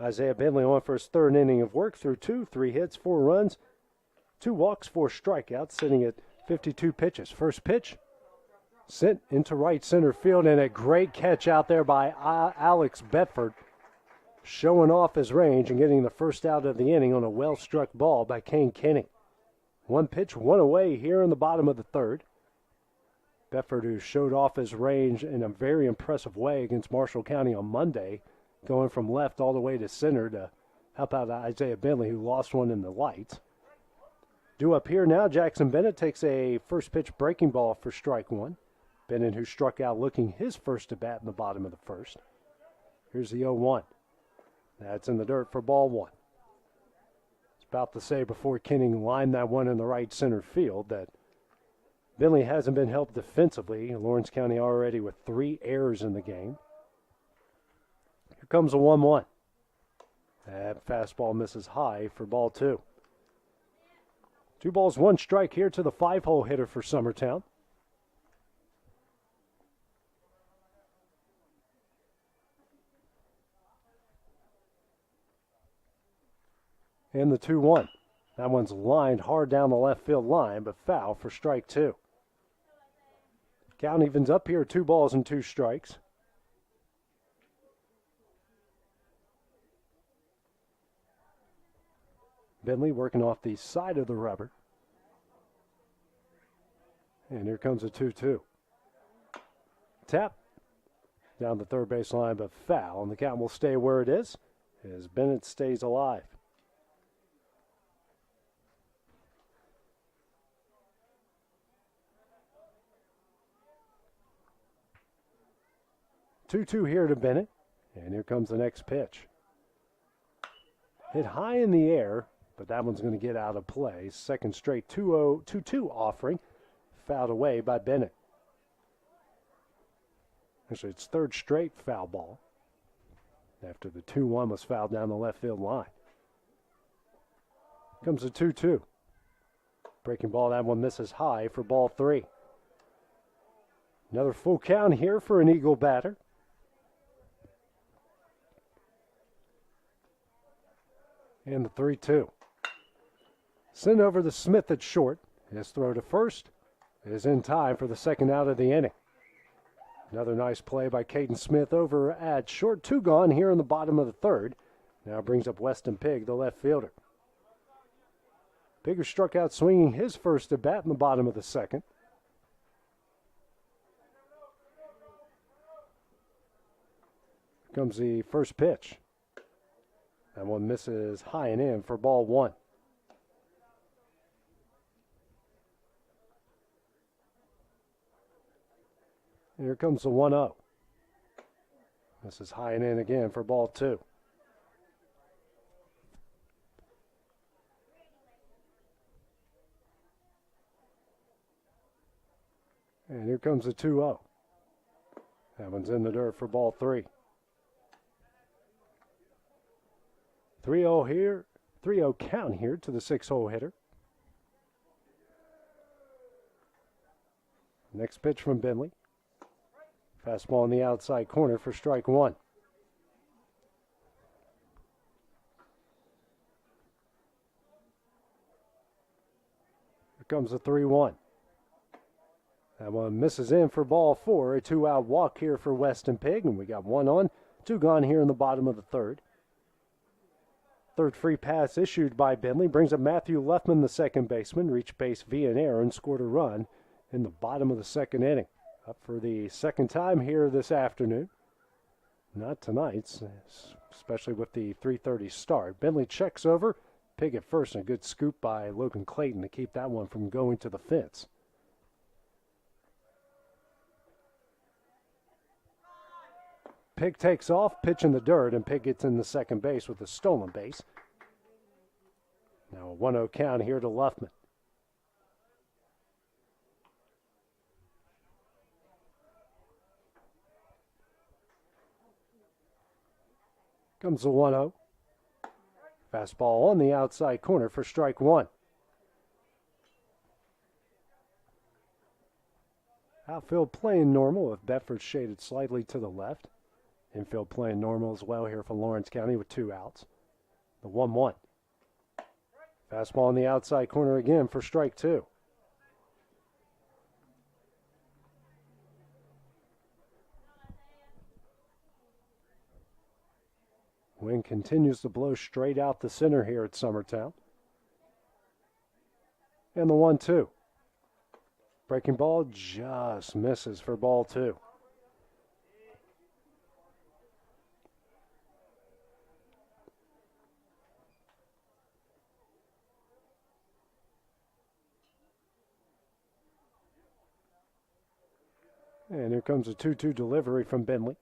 Speaker 15: Isaiah Bentley on for his third inning of work through 3 hits, 4 runs, 2 walks, 4 strikeouts, sitting at 52 pitches. First pitch sent into right center field, and a great catch out there by Alex Bedford, showing off his range and getting the first out of the inning on a well-struck ball by Kane Kinney. 1 pitch, 1 away here in the bottom of the third. Bedford, who showed off his range in a very impressive way against Marshall County on Monday, going from left all the way to center to help out Isaiah Bentley, who lost one in the lights. Due up here now, Jackson Bennett takes a first pitch breaking ball for strike one. Bennett, who struck out looking his first at bat in the bottom of the first. Here's the 0-1. That's in the dirt for ball one. About to say before Kenning lined that one in the right center field that Bentley hasn't been helped defensively. Lawrence County already with 3 errors in the game. Here comes a 1-1. That fastball misses high for ball 2. 2 balls, 1 strike here to the 5-hole hitter for Summertown. And the 2-1. That one's lined hard down the left field line, but foul for strike 2. Count evens up here, 2 balls and 2 strikes. Bentley working off the side of the rubber. And here comes a 2-2. Tap down the third base line, but foul, and the count will stay where it is as Bennett stays alive. Two-two here to Bennett, and here comes the next pitch. Hit high in the air, but that one's going to get out of play. Second straight 2-2 offering, fouled away by Bennett. Actually, it's third straight foul ball after the 2-1 was fouled down the left field line. Comes a 2-2. Breaking ball, that one misses high for ball 3. Another full count here for an Eagle batter. And the 3-2. Sent over to Smith at short. His throw to first is in time for the second out of the inning. Another nice play by Caden Smith over at short. 2 gone here in the bottom of the third. Now brings up Weston Pigg, the left fielder. Pigger struck out swinging his first at bat in the bottom of the second. Here comes the first pitch. That one misses high and in for ball 1. And here comes the 1-0. This is high and in again for ball 2. And here comes the 2-0. That one's in the dirt for ball 3. 3-0 here, 3-0 count here to the 6-hole hitter. Next pitch from Bentley. Fastball in the outside corner for strike 1. Here comes the 3-1. That one misses in for ball 4. A 2-out walk here for Weston Pigg, and we got 1 on, 2 gone here in the bottom of the third. Third free pass issued by Bentley brings up Matthew Leffman, the second baseman, reached base via an error and scored a run in the bottom of the second inning. Up for the second time here this afternoon. Not tonight's, especially with the 3:30 start. Bentley checks over. Pigg at first, and a good scoop by Logan Clayton to keep that one from going to the fence. Pigg takes off, pitch in the dirt, and Pigg gets in the second base with a stolen base. Now a 1-0 count here to Luffman. Comes the 1-0. Fastball on the outside corner for strike 1. Outfield playing normal with Bedford shaded slightly to the left. Infield playing normal as well here for Lawrence County with 2 outs. The 1-1. Fastball on the outside corner again for strike 2. Wind continues to blow straight out the center here at Summertown. And the 1-2. Breaking ball just misses for ball 2. And here comes a 2-2 delivery from Bentley.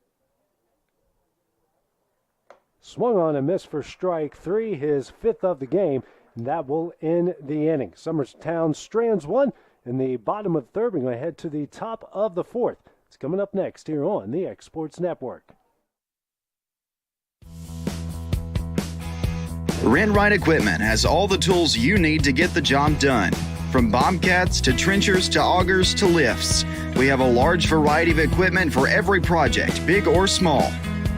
Speaker 15: Swung on and missed for strike 3, his 5th of the game. And that will end the inning. Summertown strands one in the bottom of the third. We're going to head to the top of the fourth. It's coming up next here on the X Sports Network.
Speaker 4: Rent-Right Equipment has all the tools you need to get the job done. From bobcats to trenchers to augers to lifts, we have a large variety of equipment for every project, big or small.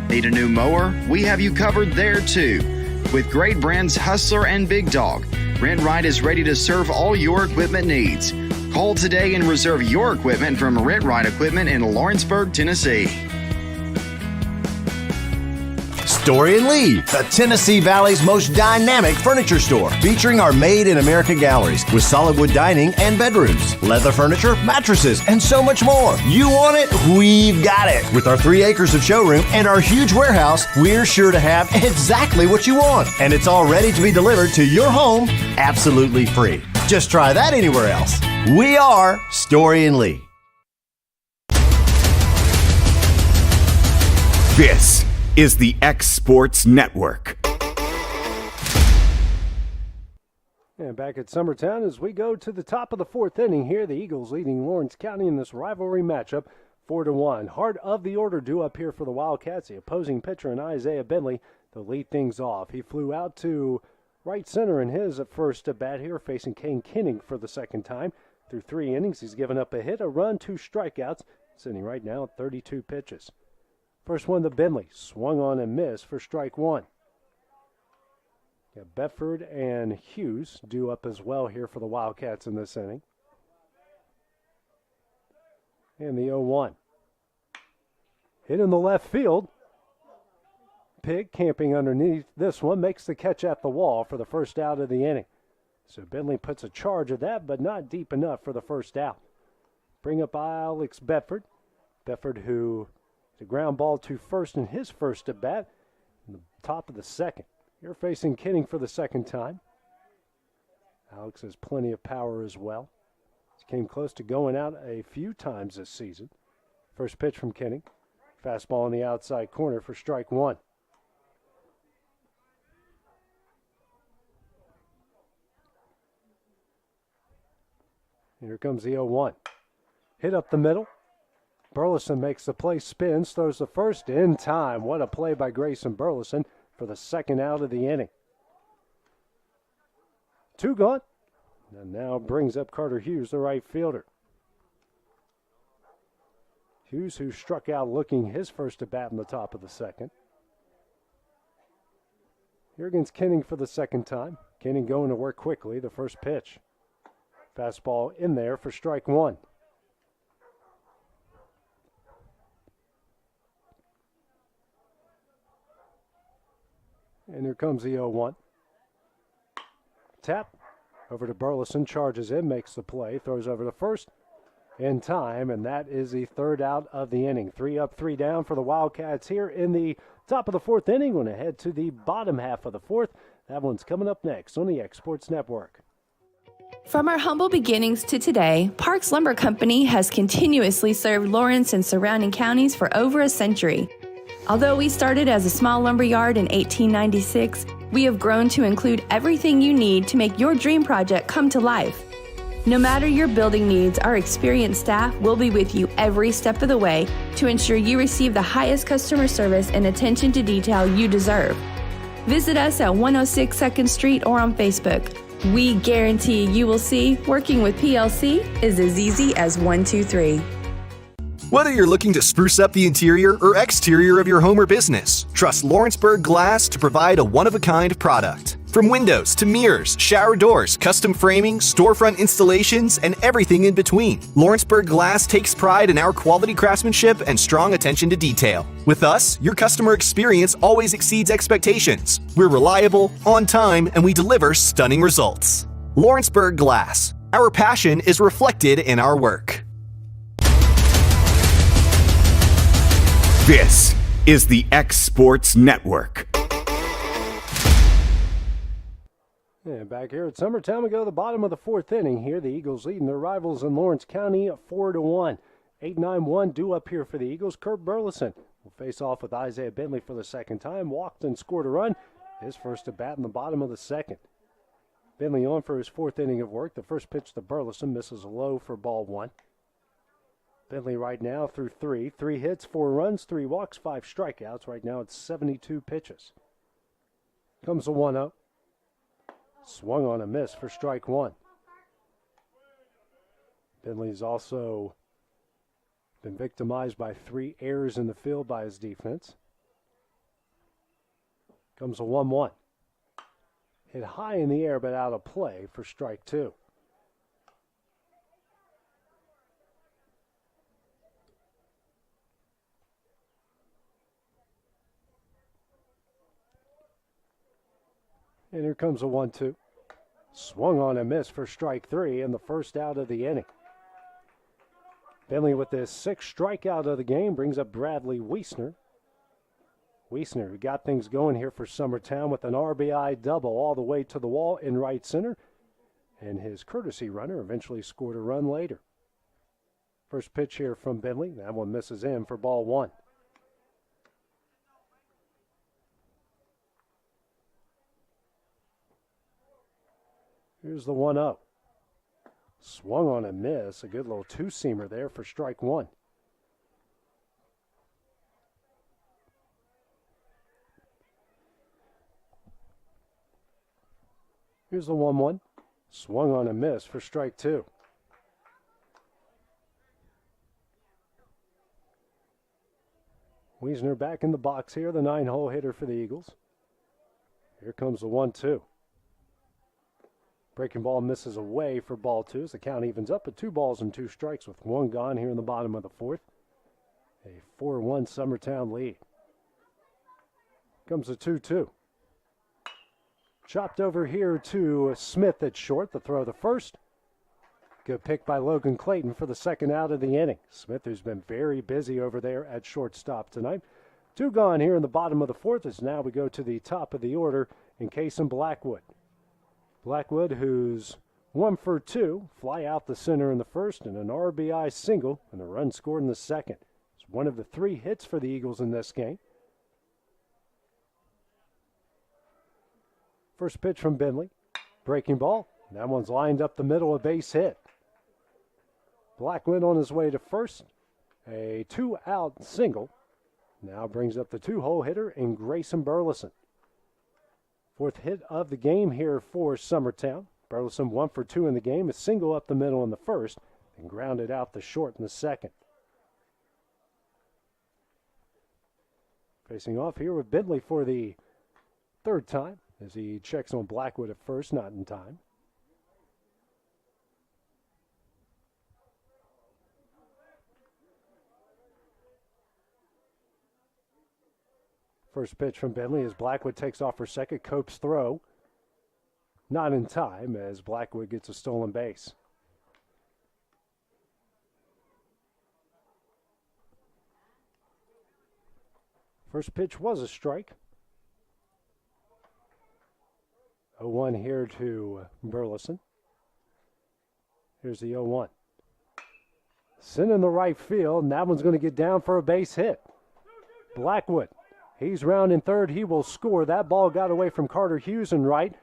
Speaker 4: Need a new mower? We have you covered there too. With great brands Hustler and Big Dog, Rent-Right is ready to serve all your equipment needs. Call today and reserve your equipment from Rent-Right Equipment in Lawrenceburg, Tennessee.
Speaker 9: Story and Lee, the Tennessee Valley's most dynamic furniture store, featuring our Made in America galleries with solid wood dining and bedrooms, leather furniture, mattresses, and so much more. You want it? We've got it. With our 3 acres of showroom and our huge warehouse, we're sure to have exactly what you want. And it's all ready to be delivered to your home absolutely free. Just try that anywhere else. We are Story and Lee.
Speaker 1: This is the X Sports Network.
Speaker 15: And back at Summertown as we go to the top of the fourth inning here, the Eagles leading Lawrence County in this rivalry matchup 4-1. Heart of the order due up here for the Wildcats. The opposing pitcher in Isaiah Bentley to lead things off. He flew out to right center in his first at bat here, facing Kane Kinning for the second time. Through 3 innings, he's given up a hit, a run, 2 strikeouts, sitting right now at 32 pitches. First one to Bentley, swung on and missed for strike one. Got Bedford and Hughes due up as well here for the Wildcats in this inning. And the 0-1. Hit in the left field. Pig camping underneath this one makes the catch at the wall for the first out of the inning. So Bentley puts a charge of that, but not deep enough for the first out. Bring up Alex Bedford. Bedford who the ground ball to first in his first at bat, in the top of the second. You're facing Kinning for the second time. Alex has plenty of power as well. He came close to going out a few times this season. First pitch from Kinning. Fastball in the outside corner for strike one. Here comes the 0-1. Hit up the middle. Burleson makes the play, spins, throws the first in time. What a play by Grayson Burleson for the second out of the inning. 2 gone. And now brings up Carter Hughes, the right fielder. Hughes, who struck out looking his first at bat in the top of the second. Here against Kinning for the second time. Kinning going to work quickly, the first pitch. Fastball in there for strike one. And here comes the 0-1. Tap over to Burleson, charges in, makes the play, throws over to first in time, and that is the third out of the inning. 3 up, 3 down for the Wildcats here in the top of the fourth inning. We're going to head to the bottom half of the fourth. That one's coming up next on the X Sports Network.
Speaker 19: From our humble beginnings to today, Parks Lumber Company has continuously served Lawrence and surrounding counties for over a century. Although we started as a small lumber yard in 1896, we have grown to include everything you need to make your dream project come to life. No matter your building needs, our experienced staff will be with you every step of the way to ensure you receive the highest customer service and attention to detail you deserve. Visit us at 106 2nd Street or on Facebook. We guarantee you will see working with PLC is as easy as 1, 2, 3.
Speaker 23: Whether you're looking to spruce up the interior or exterior of your home or business, trust Lawrenceburg Glass to provide a one-of-a-kind product. From windows to mirrors, shower doors, custom framing, storefront installations, and everything in between, Lawrenceburg Glass takes pride in our quality craftsmanship and strong attention to detail. With us, your customer experience always exceeds expectations. We're reliable, on time, and we deliver stunning results. Lawrenceburg Glass. Our passion is reflected in our work.
Speaker 1: This is the X Sports Network.
Speaker 15: And back here at Summertown, we go to the bottom of the fourth inning here. The Eagles leading their rivals in Lawrence County 4-1. 8-9-1 due up here for the Eagles. Kurt Burleson will face off with Isaiah Bentley for the second time. Walked and scored a run. His first at bat in the bottom of the second. Bentley on for his fourth inning of work. The first pitch to Burleson misses low for ball one. Bentley right now through three. 3 hits, 4 runs, 3 walks, 5 strikeouts. Right now it's 72 pitches. Comes the 1-0. Swung on a miss for strike one. Bentley's also been victimized by 3 errors in the field by his defense. Comes a 1-1. Hit high in the air but out of play for strike two. And here comes a 1-2. Swung on a miss for strike three and the first out of the inning. Bentley with his 6th strikeout of the game brings up Bradley Wiesner. Wiesner got things going here for Summertown with an RBI double all the way to the wall in right center. And his courtesy runner eventually scored a run later. First pitch here from Bentley. That one misses in for ball one. Here's the 1-0. Swung on a miss. A good little two-seamer there for strike one. Here's the 1-1. Swung on a miss for strike two. Wiesner back in the box here, the 9-hole hitter for the Eagles. Here comes the 1-2. Breaking ball misses away for ball two as the count evens up at 2 balls and 2 strikes with 1 gone here in the bottom of the 4th. A 4-1 Summertown lead. Comes the 2-2. Chopped over here to Smith at short, the throw to first. Good pick by Logan Clayton for the second out of the inning. Smith, who's been very busy over there at shortstop tonight. 2 gone here in the bottom of the 4th as now we go to the top of the order in Case Blackwood. Blackwood, who's 1 for 2, fly out the center in the first, and an RBI single, and a run scored in the second. It's one of the 3 hits for the Eagles in this game. First pitch from Bentley. Breaking ball. That one's lined up the middle, a base hit. Blackwood on his way to first. A 2-out single. Now brings up the 2-hole hitter in Grayson Burleson. 4th hit of the game here for Summertown. Burleson 1 for 2 in the game. A single up the middle in the first and grounded out the short in the second. Facing off here with Bentley for the 3rd time as he checks on Blackwood at first, not in time. First pitch from Bentley as Blackwood takes off for second. Cope's throw. Not in time as Blackwood gets a stolen base. First pitch was a strike. 0-1 here to Burleson. Here's the 0-1. Sent in the right field, and that one's going to get down for a base hit. Blackwood. He's rounding third. He will score. That ball got away from Carter Hughes in right.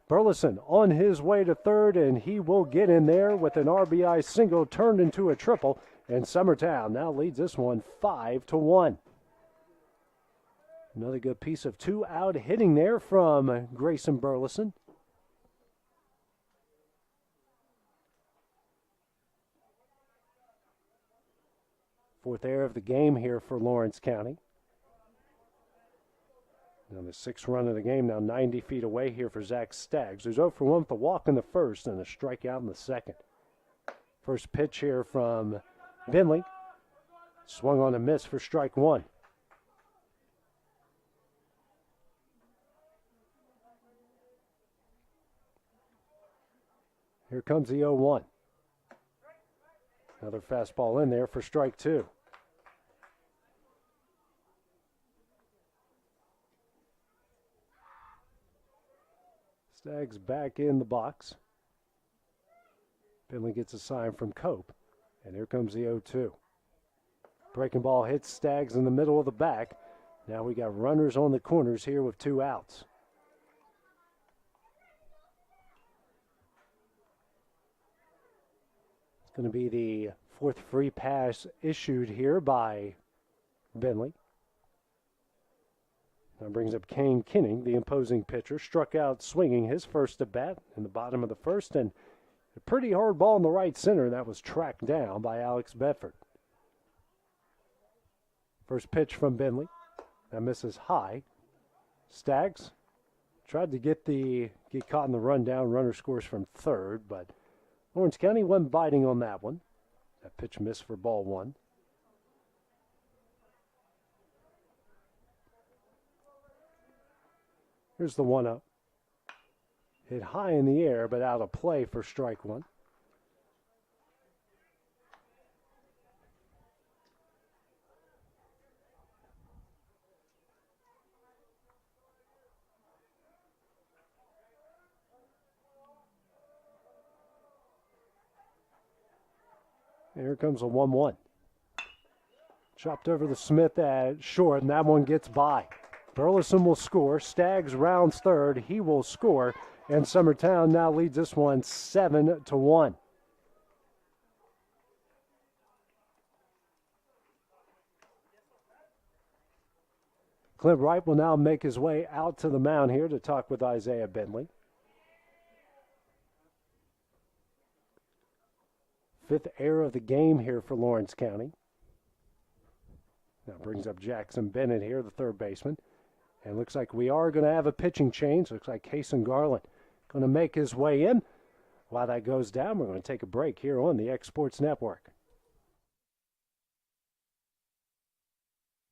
Speaker 15: Burleson on his way to third, and he will get in there with an RBI single turned into a triple. And Summertown now leads this one 5-1. Another good piece of 2-out hitting there from Grayson Burleson. Fourth error of the game here for Lawrence County. Now the 6th run of the game, now 90 feet away here for Zach Staggs. There's 0 for 1 with a walk in the first and a strikeout in the second. First pitch here from Bentley. Swung on a miss for strike one. Here comes the 0-1. Another fastball in there for strike two. Staggs back in the box. Bentley gets a sign from Cope. And here comes the 0-2. Breaking ball hits Staggs in the middle of the back. Now we got runners on the corners here with 2 outs. Going to be the fourth free pass issued here by Bentley. That brings up Kane Kinning, the imposing pitcher. Struck out swinging his first at bat in the bottom of the first, and a pretty hard ball in the right center that was tracked down by Alex Bedford. First pitch from Bentley. That misses high. Staggs tried to get caught in the rundown. Runner scores from third, but Lawrence County wasn't biting on that one. That pitch missed for ball one. Here's the 1-0. Hit high in the air, but out of play for strike one. Here comes a 1-1. Chopped over the Smith at short, and that one gets by. Burleson will score. Staggs rounds third. He will score. And Summertown now leads this one 7-1. Clint Wright will now make his way out to the mound here to talk with Isaiah Bentley. Fifth error of the game here for Lawrence County. Now brings up Jackson Bennett here, the third baseman. And looks like we are going to have a pitching change. Looks like Cason Garland going to make his way in. While that goes down, we're going to take a break here on the X Sports Network.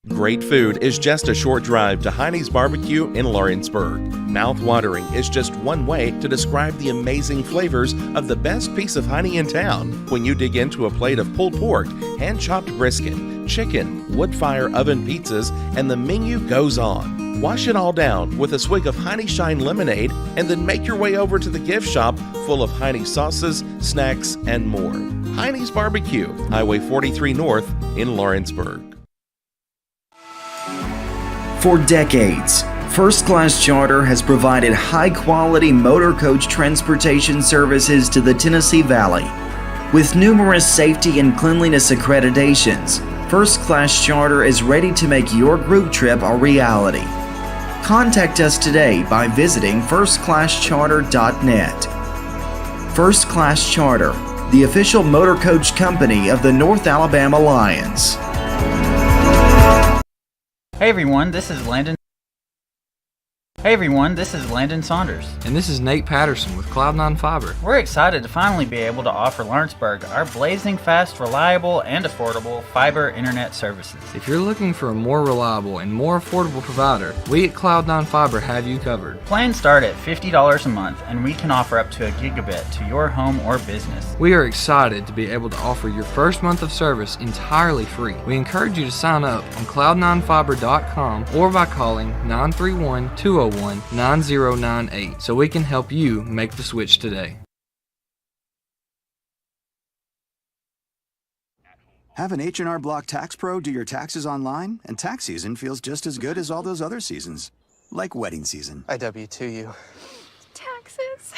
Speaker 10: Great food is just a short drive to Heine's Barbecue in Lawrenceburg. Mouth-watering is just one way to describe the amazing flavors of the best piece of Heine in town. When you dig into a plate of pulled pork, hand-chopped brisket, chicken, wood-fire oven pizzas, and the menu goes on. Wash it all down with a swig of Heine Shine lemonade and then make your way over to the gift shop full of Heine sauces, snacks, and more. Heine's Barbecue, Highway 43 North in Lawrenceburg.
Speaker 6: For decades, First Class Charter has provided high-quality motor coach transportation services to the Tennessee Valley. With numerous safety and cleanliness accreditations, First Class Charter is ready to make your group trip a reality. Contact us today by visiting firstclasscharter.net. First Class Charter, the official motor coach company of the North Alabama Lions.
Speaker 8: Hey everyone, this is Landon Saunders.
Speaker 11: And this is Nate Patterson with Cloud9 Fiber.
Speaker 8: We're excited to finally be able to offer Lawrenceburg our blazing fast, reliable, and affordable fiber internet services.
Speaker 11: If you're looking for a more reliable and more affordable provider, we at Cloud9 Fiber have you covered.
Speaker 8: Plans start at $50 a month, and we can offer up to a gigabit to your home or business.
Speaker 11: We are excited to be able to offer your first month of service entirely free. We encourage you to sign up on cloud9fiber.com or by calling 931-201-9098 so we can help you make the switch today.
Speaker 24: Have an H&R Block Tax Pro do your taxes online, and tax season feels just as good as all those other seasons, like wedding season.
Speaker 11: I W-2 you.
Speaker 12: Taxes.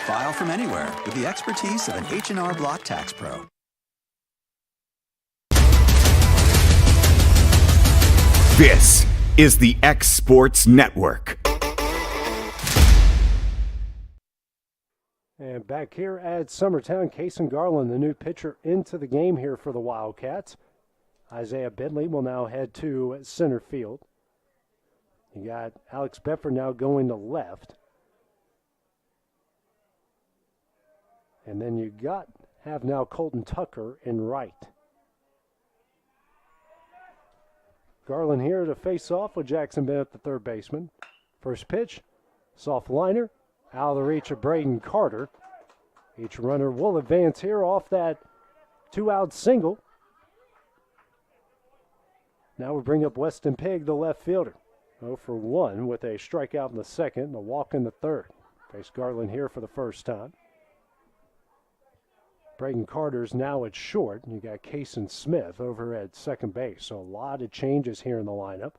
Speaker 24: File from anywhere with the expertise of an H&R Block Tax Pro.
Speaker 1: This is the X Sports Network.
Speaker 15: And back here at Summertown, Cason Garland, the new pitcher, into the game here for the Wildcats. Isaiah Bentley will now head to center field. You got Alex Bedford now going to left. And then you have now Colton Tucker in right. Garland here to face off with Jackson Bennett, the third baseman. First pitch, soft liner, out of the reach of Braden Carter. Each runner will advance here off that two-out single. Now we bring up Weston Pigg, the left fielder. 0 for 1 with a strikeout in the second and a walk in the third. Face Garland here for the first time. Braden Carter's now at short, and you got Cason Smith over at second base. So a lot of changes here in the lineup.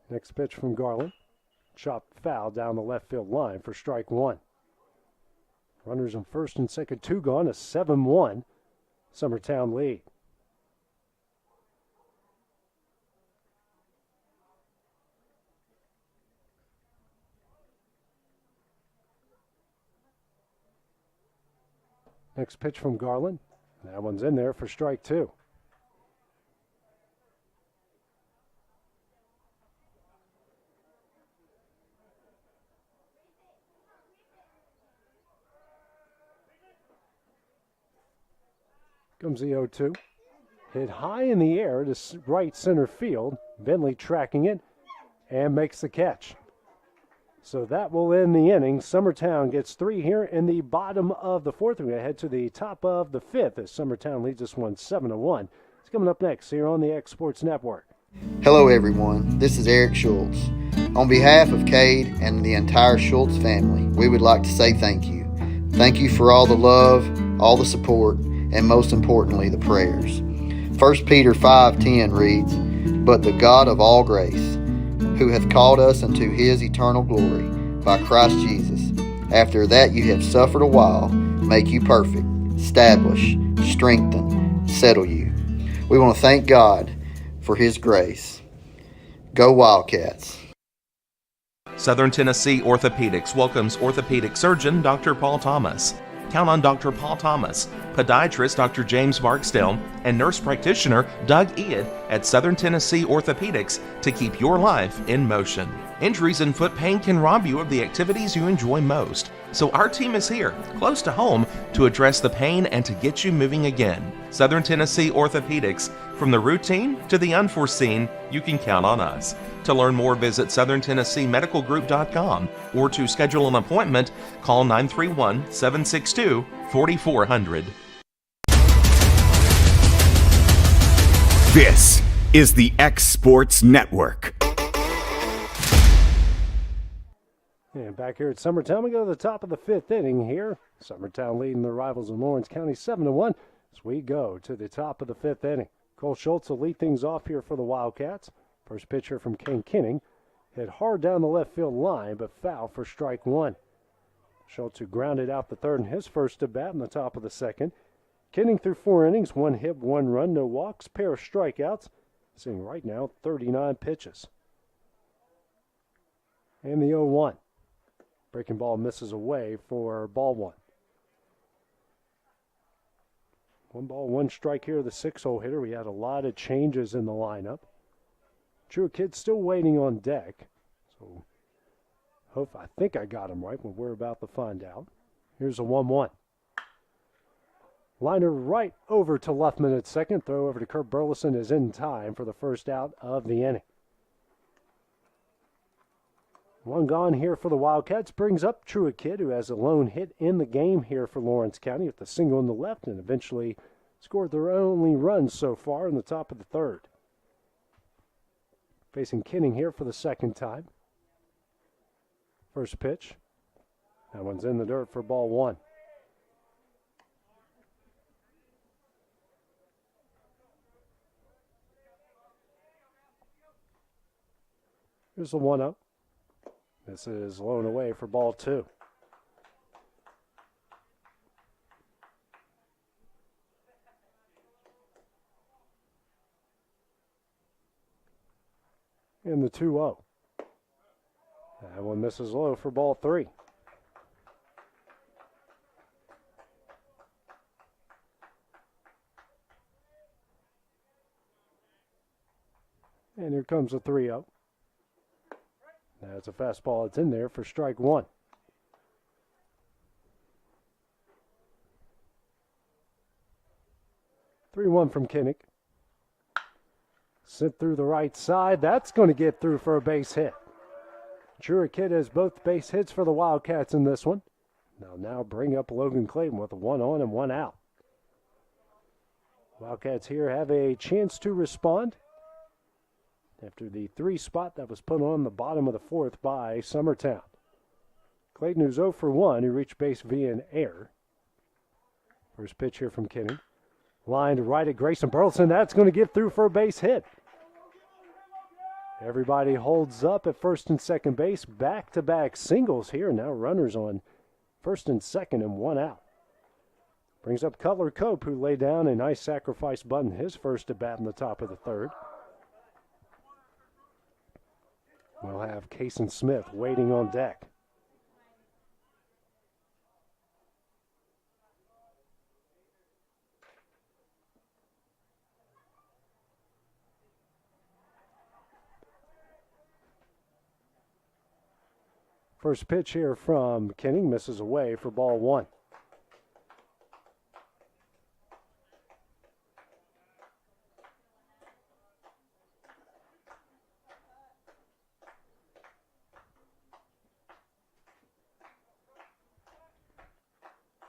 Speaker 15: Next pitch from Garland. Chopped foul down the left field line for strike one. Runners on first and second, two gone, a 7-1 Summertown lead. Next pitch from Garland. That one's in there for strike two. Comes the 0-2. Hit high in the air to right center field. Bentley tracking it and makes the catch. So that will end the inning. Summertown gets three here in the bottom of the fourth. We're going to head to the top of the fifth as Summertown leads this one 7-1. It's coming up next here on the X Sports Network.
Speaker 7: Hello everyone, this is Eric Schultz. On behalf of Cade and the entire Schultz family, we would like to say thank you. Thank you for all the love, all the support, and most importantly, the prayers. 1 Peter 5:10 reads, "But the God of all grace, who hath called us unto his eternal glory by Christ Jesus, after that you have suffered a while, make you perfect, establish, strengthen, settle you." We want to thank God for his grace. Go Wildcats.
Speaker 10: Southern Tennessee Orthopedics welcomes orthopedic surgeon Dr. Paul Thomas. Count on Dr. Paul Thomas, podiatrist Dr. James Barksdale, and nurse practitioner Doug Ead at Southern Tennessee Orthopedics to keep your life in motion. Injuries and foot pain can rob you of the activities you enjoy most. So our team is here, close to home, to address the pain and to get you moving again. Southern Tennessee Orthopedics. From the routine to the unforeseen, you can count on us. To learn more, visit SouthernTennesseeMedicalGroup.com or to schedule an appointment, call 931-762-4400.
Speaker 1: This is the X Sports Network.
Speaker 15: And back here at Summertown, we go to the top of the fifth inning here. Summertown leading the rivals in Lawrence County 7-1 as we go to the top of the fifth inning. Cole Schultz will lead things off here for the Wildcats. First pitcher from Ken Kinning hit hard down the left field line, but foul for strike one. Schultz, who grounded out the third in his first at bat in the top of the second. Kinning through 4 innings, 1 hit, 1 run, no walks, pair of strikeouts. Sitting right now 39 pitches. And the 0-1. Breaking ball misses away for ball one. 1 ball, 1 strike here, the 6-0 hitter. We had a lot of changes in the lineup. True Kid's still waiting on deck. So I think I got him right, but we're about to find out. Here's a 1-1. Liner right over to Luffman at second. Throw over to Kurt Burleson is in time for the first out of the inning. 1 gone here for the Wildcats. Brings up Truett Kidd, who has a lone hit in the game here for Lawrence County with the single in the left and eventually scored their only run so far in the top of the third. Facing Kinning here for the second time. First pitch. That one's in the dirt for ball one. Here's the 1-0. This is blown away for ball two. And the 2-0. That one misses low for ball three. And here comes the 3-0. That's a fastball. It's in there for strike one. Three-one from Kinnick. Sent through the right side. That's going to get through for a base hit. Truett Kidd has both base hits for the Wildcats in this one. They'll now bring up Logan Clayton with a 1 on and 1 out. Wildcats here have a chance to respond after the 3 spot that was put on the bottom of the fourth by Summertown. Clayton, who's 0 for 1, who reached base via an error. First pitch here from Kinney. Line to right at Grayson Burleson. That's going to get through for a base hit. Everybody holds up at first and second base. Back-to-back singles here. Now runners on first and second and one out. Brings up Cutler Cope, who laid down a nice sacrifice bunt, his first at bat in the top of the third. We'll have Kason Smith waiting on deck. First pitch here from Kenning misses away for ball one.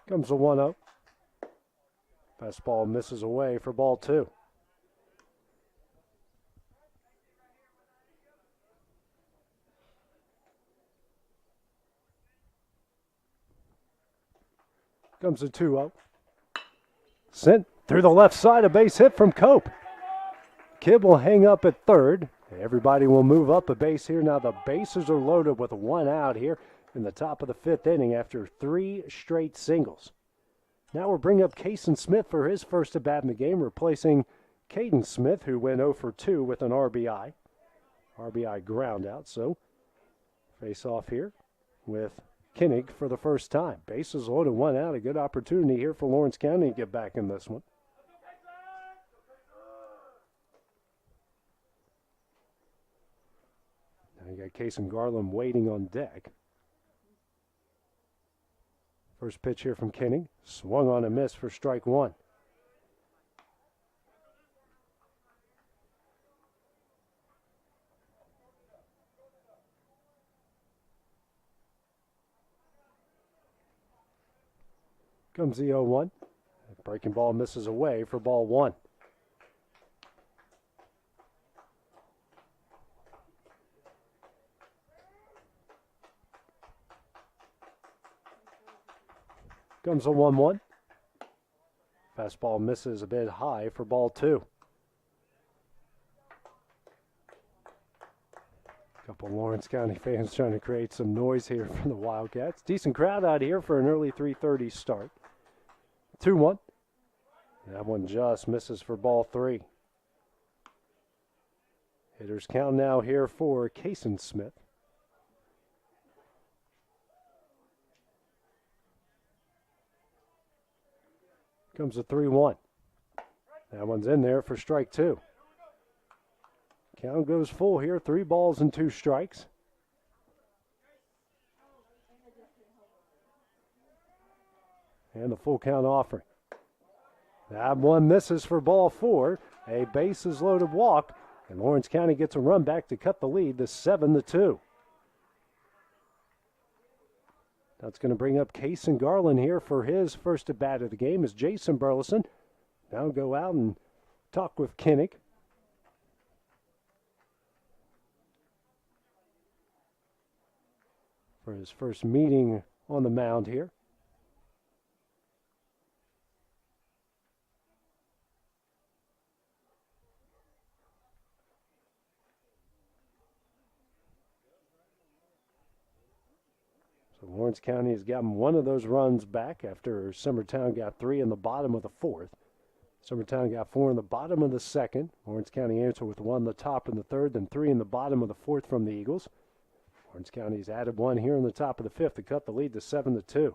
Speaker 15: Comes the 1-0. Fastball misses away for ball two. Comes the 2-0. Sent through the left side, a base hit from Cope. Kidd will hang up at third. Everybody will move up a base here. Now the bases are loaded with one out here in the top of the fifth inning after three straight singles. Now we'll bring up Kason Smith for his first at bat in the game, replacing Caden Smith, who went 0 for 2 with an RBI. RBI ground out, so face off here with Kinnig for the first time. Bases loaded, one out. A good opportunity here for Lawrence County to get back in this one. Now you got Case and Garland waiting on deck. First pitch here from Kinnig. Swung on a miss for strike one. Comes the 0-1. Breaking ball misses away for ball one. Comes a 1-1. Fastball misses a bit high for ball two. A couple Lawrence County fans trying to create some noise here from the Wildcats. Decent crowd out here for an early 3:30 start. 2-1. That one just misses for ball three. Hitters count now here for Kason Smith. Comes a 3-1. That one's in there for strike two. Count goes full here. 3 balls and 2 strikes. And the full count offering. That one misses for ball four. A bases loaded walk. And Lawrence County gets a run back to cut the lead to 7-2. That's going to bring up Kason Garland here for his first at bat of the game as Jason Burleson now go out and talk with Kinnig. For his first meeting on the mound here. So Lawrence County has gotten one of those runs back after Summertown got 3 in the bottom of the fourth. Summertown got 4 in the bottom of the second. Lawrence County answered with 1 in the top in the third, then 3 in the bottom of the fourth from the Eagles. Lawrence County's added 1 here in the top of the fifth to cut the lead to 7-2.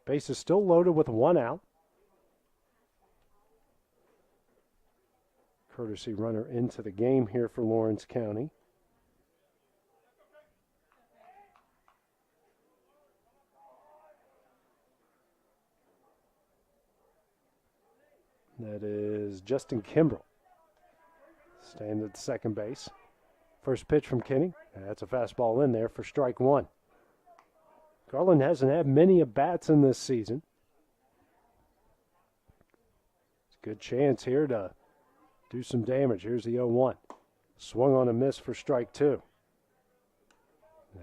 Speaker 15: Base is still loaded with 1 out. Courtesy runner into the game here for Lawrence County. That is Justin Kimbrell. Staying at second base. First pitch from Kenny. That's a fastball in there for strike one. Garland hasn't had many at-bats in this season. It's a good chance here to do some damage. Here's the 0-1. Swung on a miss for strike two.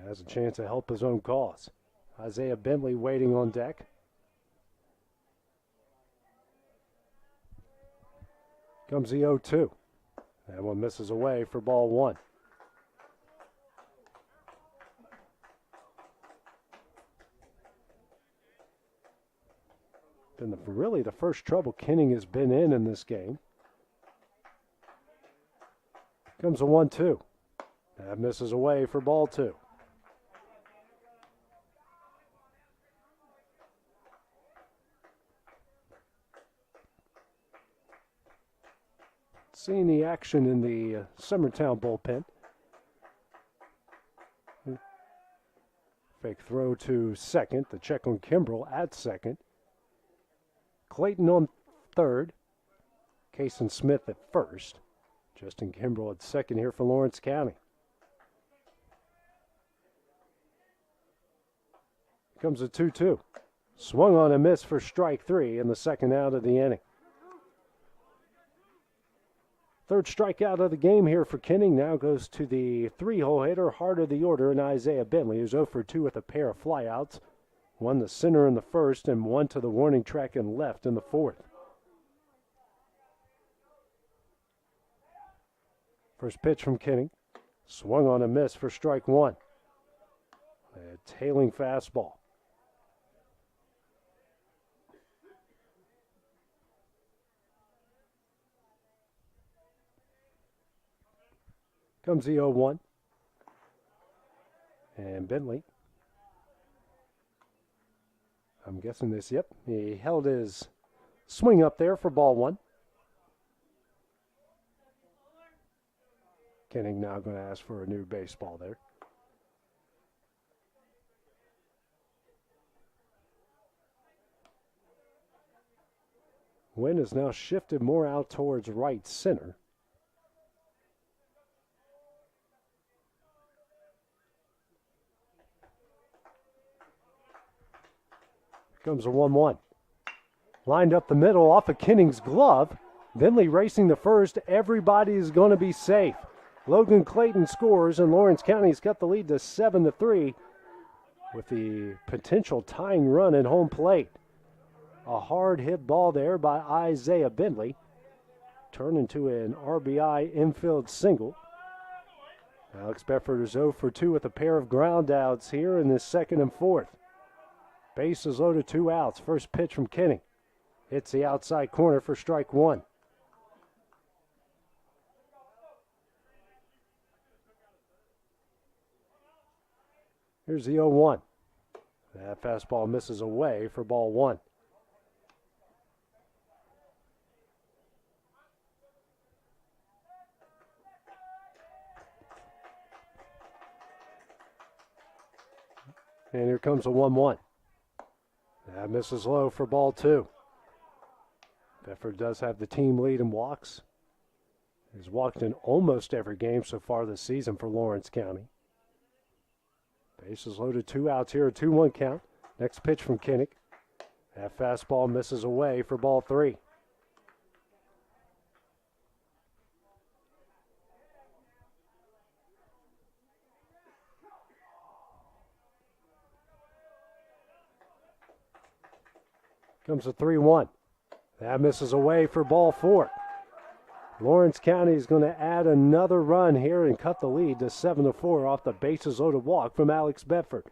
Speaker 15: Has a chance to help his own cause. Isaiah Bentley waiting on deck. Comes the 0-2. That one misses away for ball one. Been really the first trouble Kenning has been in this game. Comes a 1-2. That misses away for ball two. Seeing the action in the Summertown bullpen. Fake throw to second. The check on Kimbrell at second. Clayton on third. Cason Smith at first. Justin Kimbrell at second here for Lawrence County. Comes a 2-2. Swung on a miss for strike three in the second out of the inning. Third strikeout of the game here for Kenning now goes to the three-hole hitter, heart of the order, and Isaiah Bentley, who's 0 for 2 with a pair of flyouts. One to center in the first and one to the warning track and left in the fourth. First pitch from Kenning. Swung on a miss for strike one. A tailing fastball. Comes the 0-1. And Bentley. I'm guessing this, yep. He held his swing up there for ball one. Kenning now going to ask for a new baseball there. Wind has now shifted more out towards right center. Comes a 1-1. Lined up the middle off of Kenning's glove. Bentley racing the first. Everybody is going to be safe. Logan Clayton scores, and Lawrence County's cut the lead to 7-3 with the potential tying run at home plate. A hard hit ball there by Isaiah Bentley. Turned into an RBI infield single. Alex Bedford is 0 for 2 with a pair of ground outs here in the second and fourth. Bases loaded, 2 outs. First pitch from Kenning. Hits the outside corner for strike one. Here's the 0-1. That fastball misses away for ball one. And here comes a 1-1. That misses low for ball two. Bedford does have the team lead in walks. He's walked in almost every game so far this season for Lawrence County. Bases loaded, 2 outs here, a 2-1 count. Next pitch from Kinnick. That fastball misses away for ball three. Comes a 3-1. That misses away for ball four. Lawrence County is going to add another run here and cut the lead to 7-4 off the bases loaded walk from Alex Bedford.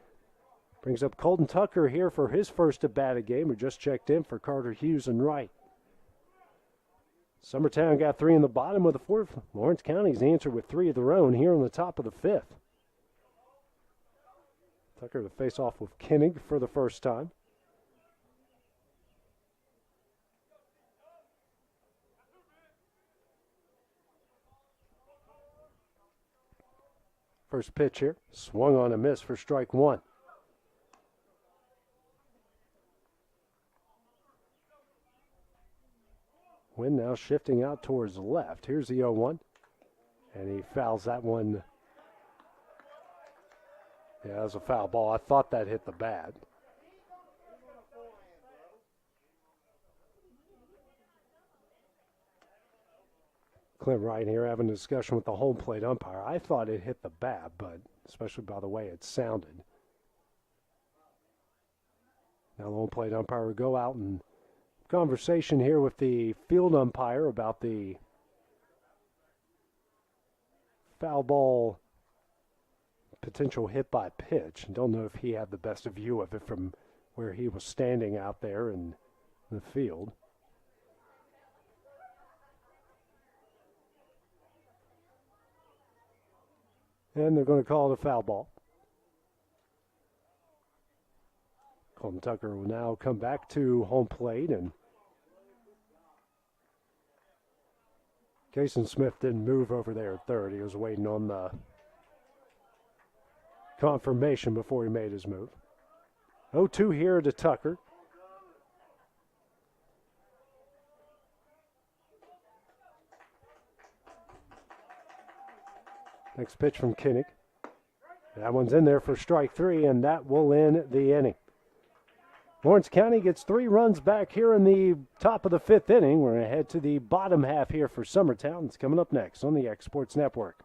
Speaker 15: Brings up Colton Tucker here for his first at-bat of game, who just checked in for Carter Hughes and Wright. Summertown got 3 in the bottom of the fourth. Lawrence County's answered with 3 of their own here on the top of the fifth. Tucker to face off with Kenning for the first time. First pitch here, swung on a miss for strike one. Wind now shifting out towards the left. Here's the 0-1, and he fouls that one. Yeah, that was a foul ball. I thought that hit the bat. Clint Wright here having a discussion with the home plate umpire. I thought it hit the bat, but especially by the way it sounded. Now the home plate umpire will go out and conversation here with the field umpire about the foul ball potential hit by pitch. Don't know if he had the best view of it from where he was standing out there in the field. And they're going to call it a foul ball. Colton Tucker will now come back to home plate, and Kason Smith didn't move over there at third. He was waiting on the confirmation before he made his move. 0-2 here to Tucker. Next pitch from Kinnick. That one's in there for strike three, and that will end the inning. Lawrence County gets 3 runs back here in the top of the 5th inning. We're going to head to the bottom half here for Summertown. It's coming up next on the X Sports Network.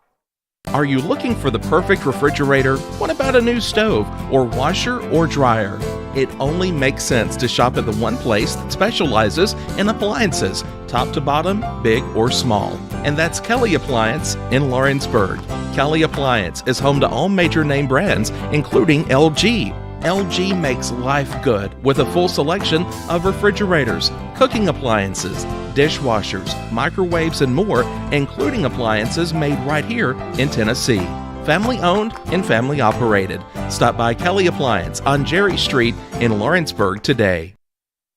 Speaker 10: Are you looking for the perfect refrigerator? What about a new stove or washer or dryer? It only makes sense to shop at the one place that specializes in appliances, top to bottom, big or small. And that's Kelly Appliance in Lawrenceburg. Kelly Appliance is home to all major name brands, including LG. LG makes life good with a full selection of refrigerators, cooking appliances, dishwashers, microwaves, and more, including appliances made right here in Tennessee. Family owned and family operated. Stop by Kelly Appliance on Jerry Street in Lawrenceburg today.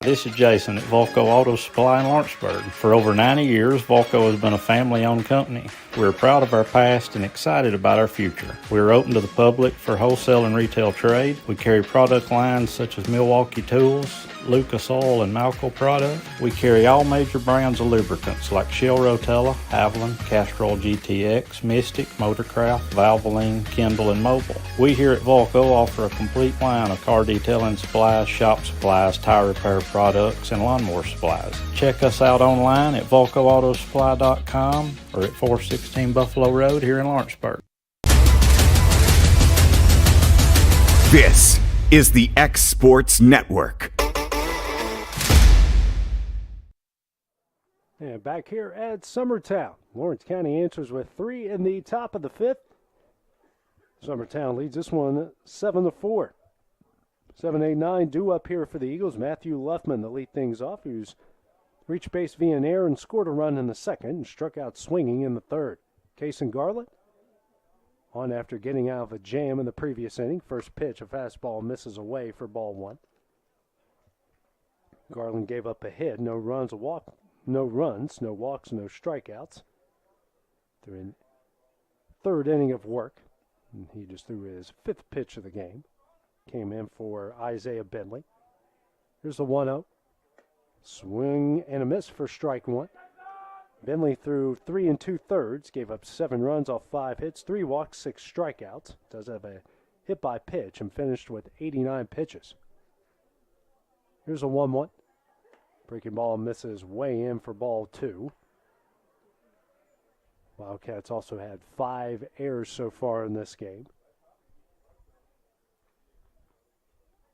Speaker 13: This is Jason at Volco Auto Supply in Lawrenceburg. For over 90 years, Volco has been a family-owned company. We're proud of our past and excited about our future. We are open to the public for wholesale and retail trade. We carry product lines such as Milwaukee Tools, Lucas Oil, and Malco product. We carry all major brands of lubricants like Shell Rotella, Haviland, Castrol GTX, Mystic, Motorcraft, Valvoline, Kindle, and Mobil. We here at Volco offer a complete line of car detailing supplies, shop supplies, tire repair products, and lawnmower supplies. Check us out online at VolcoAutosupply.com or at 416 Buffalo Road here in Lawrenceburg.
Speaker 1: This is the X Sports Network.
Speaker 15: And back here at Summertown, Lawrence County answers with 3 in the top of the 5th. Summertown leads this one 7-4. 7-8-9 due up here for the Eagles. Matthew Luffman to lead things off, who's reached base via an error and scored a run in the second and struck out swinging in the third. Kason Garland on after getting out of a jam in the previous inning. First pitch, a fastball misses away for ball 1. Garland gave up a hit, no runs, no walks, no strikeouts. Through a third inning of work. And he just threw his 5th pitch of the game. Came in for Isaiah Bentley. Here's the 1-0. Swing and a miss for strike 1. Bentley threw 3 2/3, gave up 7 runs off 5 hits, 3 walks, 6 strikeouts. Does have a hit by pitch and finished with 89 pitches. Here's a 1-1. Breaking ball misses way in for ball 2. Wildcats also had 5 errors so far in this game.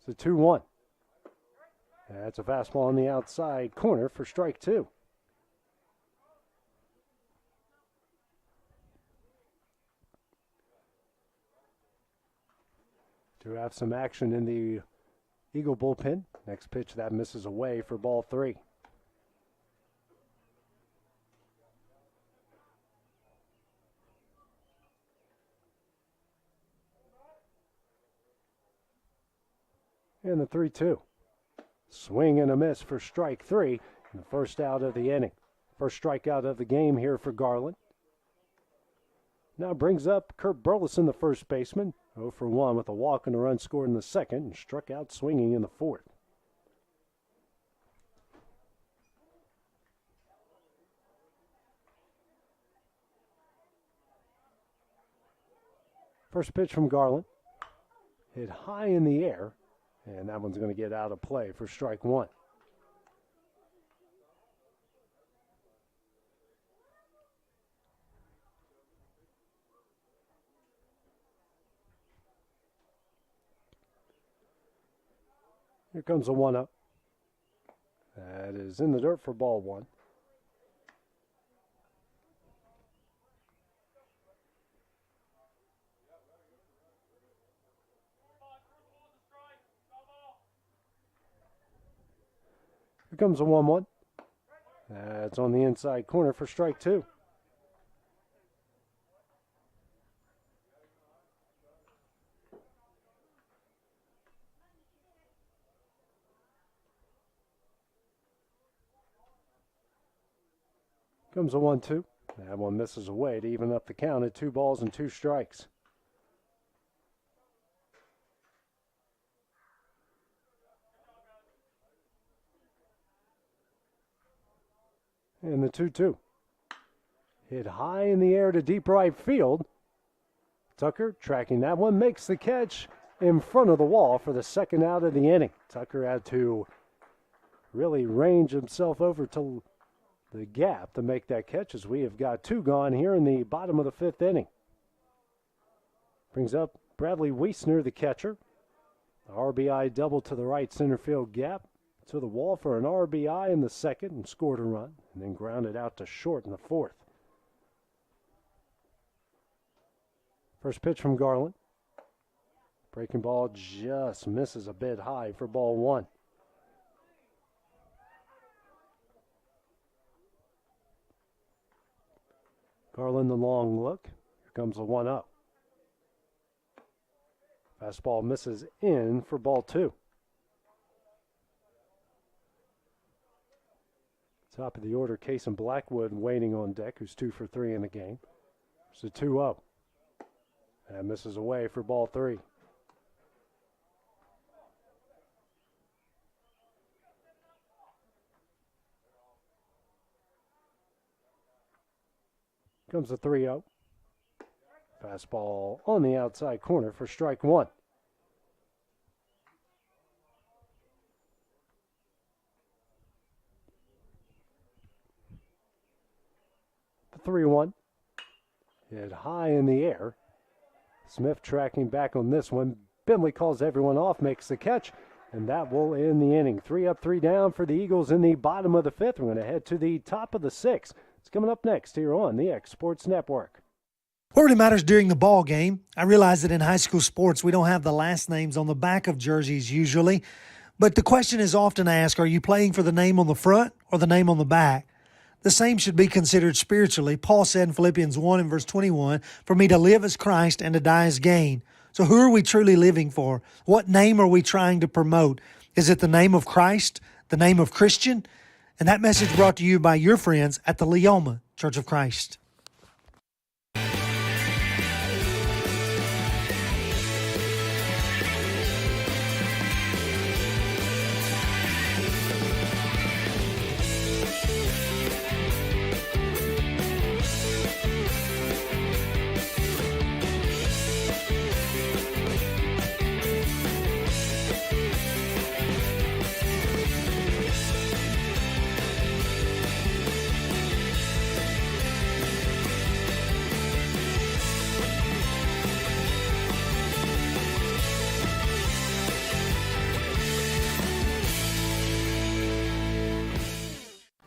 Speaker 15: It's a 2-1. That's a fastball on the outside corner for strike 2. To have some action in the Eagle bullpen. Next pitch that misses away for ball 3. And the 3-2. Swing and a miss for strike 3. And the first out of the inning. First strikeout of the game here for Garland. Now brings up Kurt Burleson, the first baseman. 0 for 1 with a walk and a run scored in the second. And struck out swinging in the 4th. First pitch from Garland. Hit high in the air. And that one's going to get out of play for strike 1. Here comes a 1-0. That is in the dirt for ball 1. Here comes a 1-1. That's on the inside corner for strike 2. Comes a 1-2. That one misses away to even up the count at 2 balls and 2 strikes. And the 2-2. Hit high in the air to deep right field. Tucker tracking that one, makes the catch in front of the wall for the second out of the inning. Tucker had to really range himself over to the gap to make that catch, as we have got 2 gone here in the bottom of the 5th inning. Brings up Bradley Wiesner, the catcher. The RBI double to the right center field gap to the wall for an RBI in the second and scored a run, and then grounded out to short in the 4th. First pitch from Garland. Breaking ball just misses a bit high for ball 1. Garland the long look. Here comes a 1-0. Fastball misses in for ball 2. Top of the order, Case and Blackwood waiting on deck, who's 2 for 3 in the game. It's a 2-0. That misses away for ball 3. Comes the 3-0. Fastball on the outside corner for strike 1. The 3-1. Hit high in the air. Smith tracking back on this one. Bentley calls everyone off, makes the catch, and that will end the inning. 3 up, 3 down for the Eagles in the bottom of the 5th. We're going to head to the top of the 6th. It's coming up next here on the X Sports Network.
Speaker 16: What really matters during the ball game, I realize that in high school sports we don't have the last names on the back of jerseys usually, but the question is often asked, are you playing for the name on the front or the name on the back? The same should be considered spiritually. Paul said in Philippians 1 and verse 21, for me to live as Christ and to die as gain. So who are we truly living for? What name are we trying to promote? Is it the name of Christ, the name of Christian? And that message brought to you by your friends at the Leoma Church of Christ.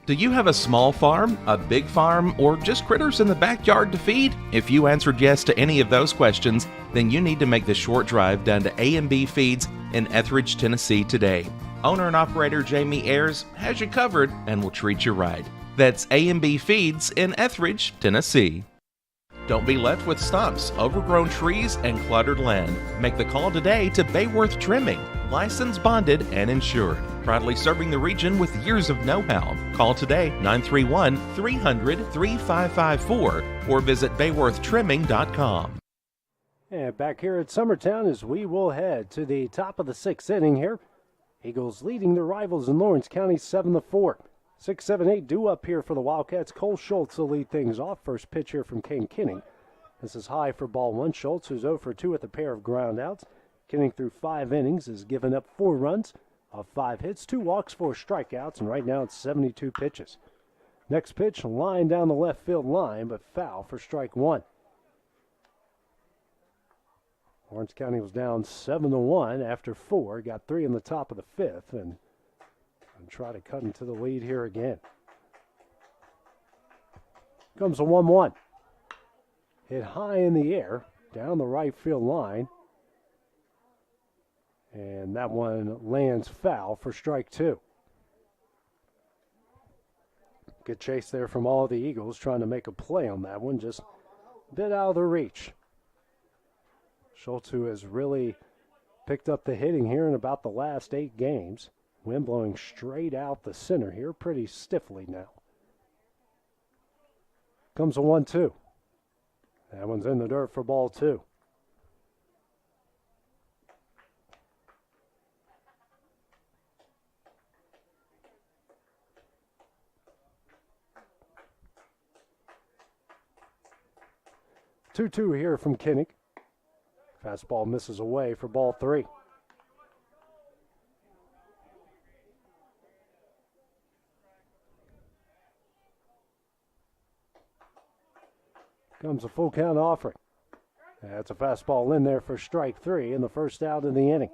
Speaker 10: Do you have a small farm, a big farm, or just critters in the backyard to feed? If you answered yes to any of those questions, then you need to make the short drive down to A&B Feeds in Etheridge, Tennessee today. Owner and operator Jamie Ayers has you covered and will treat you right. That's A&B Feeds in Etheridge, Tennessee. Don't be left with stumps, overgrown trees, and cluttered land. Make the call today to Bayworth Trimming, licensed, bonded, and insured. Proudly serving the region with years of know-how. Call today 931-300-3554 or visit bayworthtrimming.com.
Speaker 15: And back here at Summertown as we will head to the top of the 6th inning here. Eagles leading their rivals in Lawrence County 7-4. 6, 7, 8 due up here for the Wildcats. Cole Schultz will lead things off. First pitch here from Kane Kinning. This is high for ball 1. Schultz, who's 0 for 2 with a pair of groundouts. Kinning through 5 innings has given up 4 runs of 5 hits, 2 walks, 4 strikeouts, and right now it's 72 pitches. Next pitch, line down the left field line, but foul for strike 1. Lawrence County was down 7-1 after 4. Got 3 in the top of the 5th, and try to cut into the lead here again. Comes a 1-1. Hit high in the air, down the right field line. And that one lands foul for strike 2. Good chase there from all the Eagles trying to make a play on that one. Just a bit out of their reach. Schultz, who has really picked up the hitting here in about the last 8 games. Wind blowing straight out the center here pretty stiffly now. Comes a 1-2. That one's in the dirt for ball 2. Two here from Kinnick. Fastball misses away for ball 3. Comes a full count offering. That's a fastball in there for strike 3 and the first out of the inning.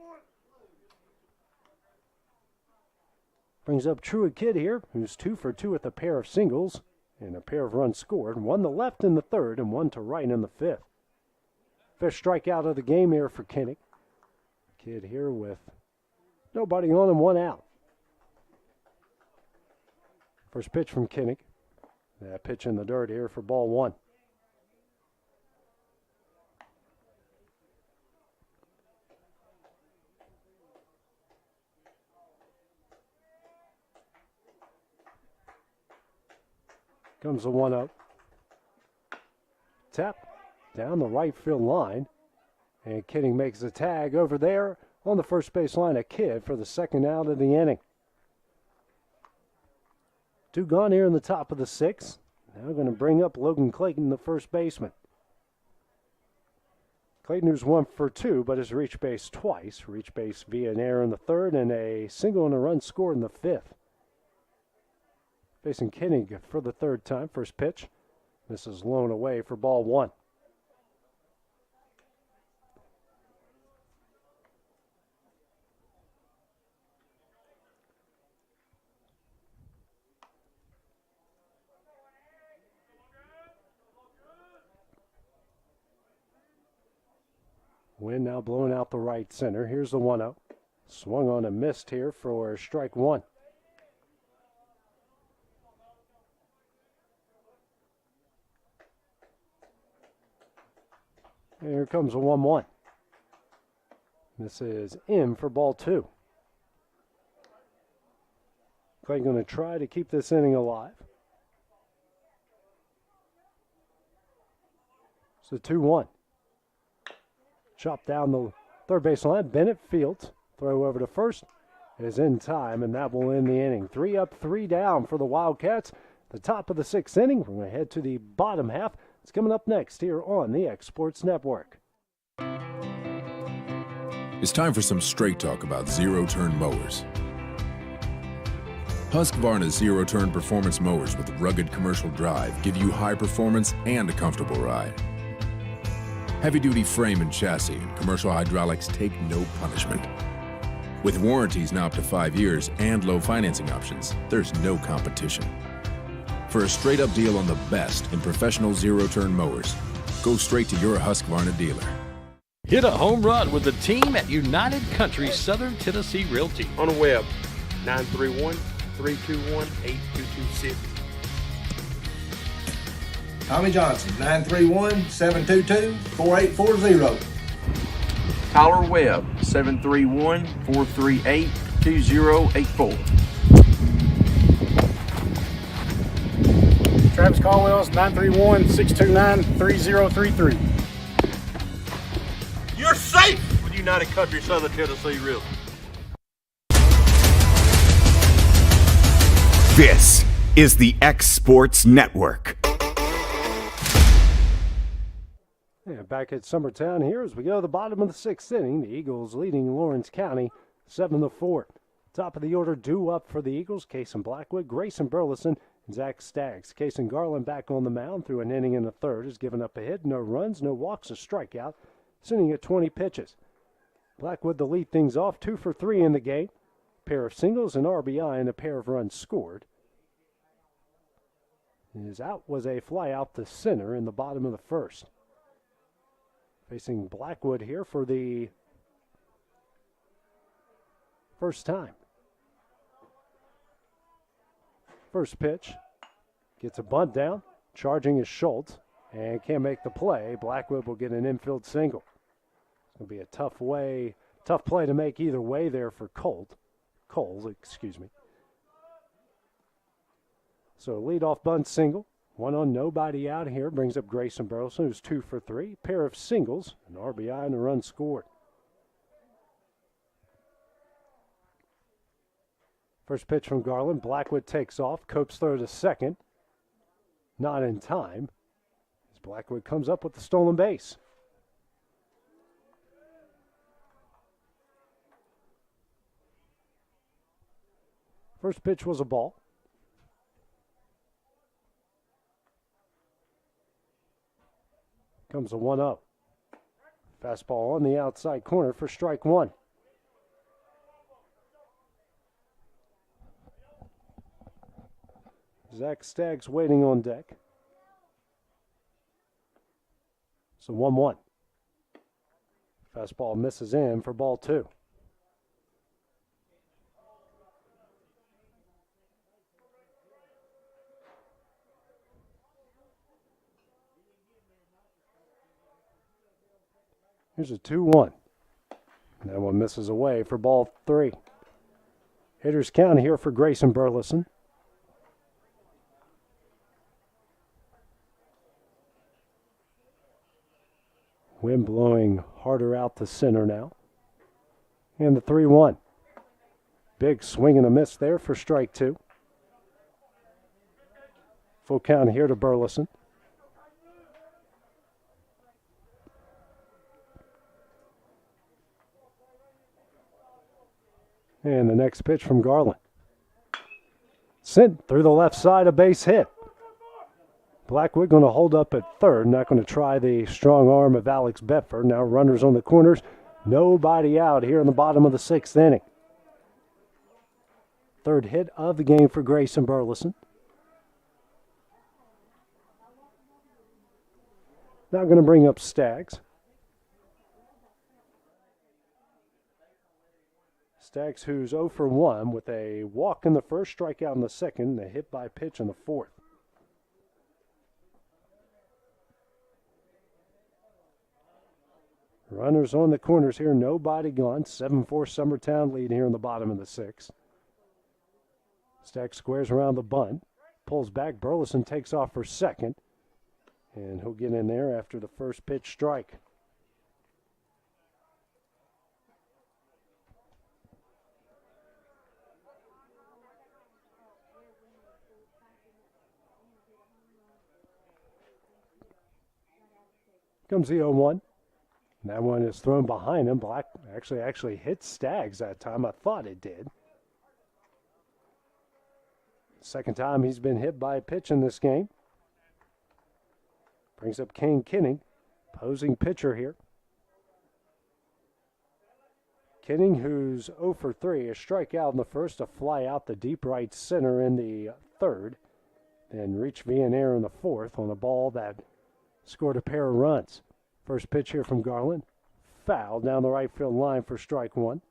Speaker 15: Brings up Truett Kidd here, who's 2 for 2 with a pair of singles and a pair of runs scored. 1 to left in the 3rd and 1 to right in the 5th. Fifth strikeout of the game here for Kinnick. Kidd here with nobody on and 1 out. First pitch from Kinnick. That pitch in the dirt here for ball 1. Comes the 1-0. Tap down the right field line. And Kinnick makes a tag over there on the first base line of Kidd for the second out of the inning. 2 gone here in the top of the 6th. Now going to bring up Logan Clayton, the first baseman. Clayton, who's 1 for 2, but has reached base twice. Reached base via an error in the 3rd and a single and a run scored in the 5th. Facing Kinnick for the 3rd time. First pitch. This is blown away for ball 1. Wind now blowing out the right center. Here's the 1-0. Swung on and missed here for strike 1. And here comes a 1-1. This is in for ball 2. Clay going to try to keep this inning alive. So 2-1. Chopped down the third base line. Bennett fields. Throw over to first is in time, and that will end the inning. 3 up, 3 down for the Wildcats. The top of the 6th inning. We're going to head to the bottom half. It's coming up next here on the X Sports Network.
Speaker 17: It's time for some straight talk about zero-turn mowers. Husqvarna's zero-turn performance mowers with rugged commercial drive give you high performance and a comfortable ride. Heavy-duty frame and chassis and commercial hydraulics take no punishment. With warranties now up to 5 years and low financing options, there's no competition. For a straight-up deal on the best in professional zero-turn mowers, go straight to your Husqvarna dealer.
Speaker 18: Hit a home run with the team at United Country Southern Tennessee Realty.
Speaker 20: On the web, 931-321-8226.
Speaker 21: Tommy Johnson, 931-722-4840.
Speaker 20: Tyler Webb, 731-438-2084.
Speaker 25: Travis Caldwell's 931-629-3033.
Speaker 20: You're safe with United Country Southern Tennessee Realty.
Speaker 1: This is the X Sports Network.
Speaker 15: Yeah, back at Summertown here as we go to the bottom of the 6th inning. The Eagles leading Lawrence County 7-4. Top of the order due up for the Eagles. Kason Blackwood, Grayson Burleson, and Zach Staggs. Kason Garland back on the mound through an inning in the 3rd. Has given up a hit, no runs, no walks, a strikeout. Sitting at 20 pitches. Blackwood to lead things off, 2 for 3 in the game. A pair of singles, an RBI, and a pair of runs scored. His out was a fly out to center in the bottom of the 1st. Facing Blackwood here for the first time. First pitch Gets a bunt down. Charging is Schultz. And can't make the play. Blackwood will get an infield single. It's going to be a tough play to make either way there for Coles, excuse me. So leadoff bunt single. One on, nobody out here. Brings up Grayson Burleson, who's 2 for 3. Pair of singles, an RBI, and a run scored. First pitch from Garland. Blackwood takes off. Copes throw to second. Not in time. As Blackwood comes up with the stolen base. First pitch was a ball. Comes a 1-0. Fastball on the outside corner for strike one. Zach Staggs waiting on deck. So 1-1. Fastball misses in for ball 2. Here's a 2-1. That one misses away for ball 3. Hitters count here for Grayson Burleson. Wind blowing harder out to center now. And the 3-1. Big swing and a miss there for strike 2. Full count here to Burleson. And the next pitch from Garland. Sent through the left side, a base hit. Blackwood going to hold up at third. Not going to try the strong arm of Alex Bedford. Now runners on the corners. Nobody out here in the bottom of the 6th inning. Third hit of the game for Grayson Burleson. Now going to bring up Staggs. Staggs, who's 0 for 1 with a walk in the first, strikeout in the second, and a hit by pitch in the fourth. Runners on the corners here, nobody gone. 7-4 Summertown lead here in the bottom of the 6th. Staggs squares around the bunt, pulls back. Burleson takes off for second, and he'll get in there after the first pitch strike. Comes the 0-1. That one is thrown behind him. Black actually hit Staggs that time. I thought it did. Second time he's been hit by a pitch in this game. Brings up Kane Kinning, posing pitcher here. Kinning, who's 0 for 3, a strikeout in the first, a fly out the deep right center in the third, then reach Villanueva in the fourth on a ball that scored a pair of runs. First pitch here from Garland. Foul down the right field line for strike one.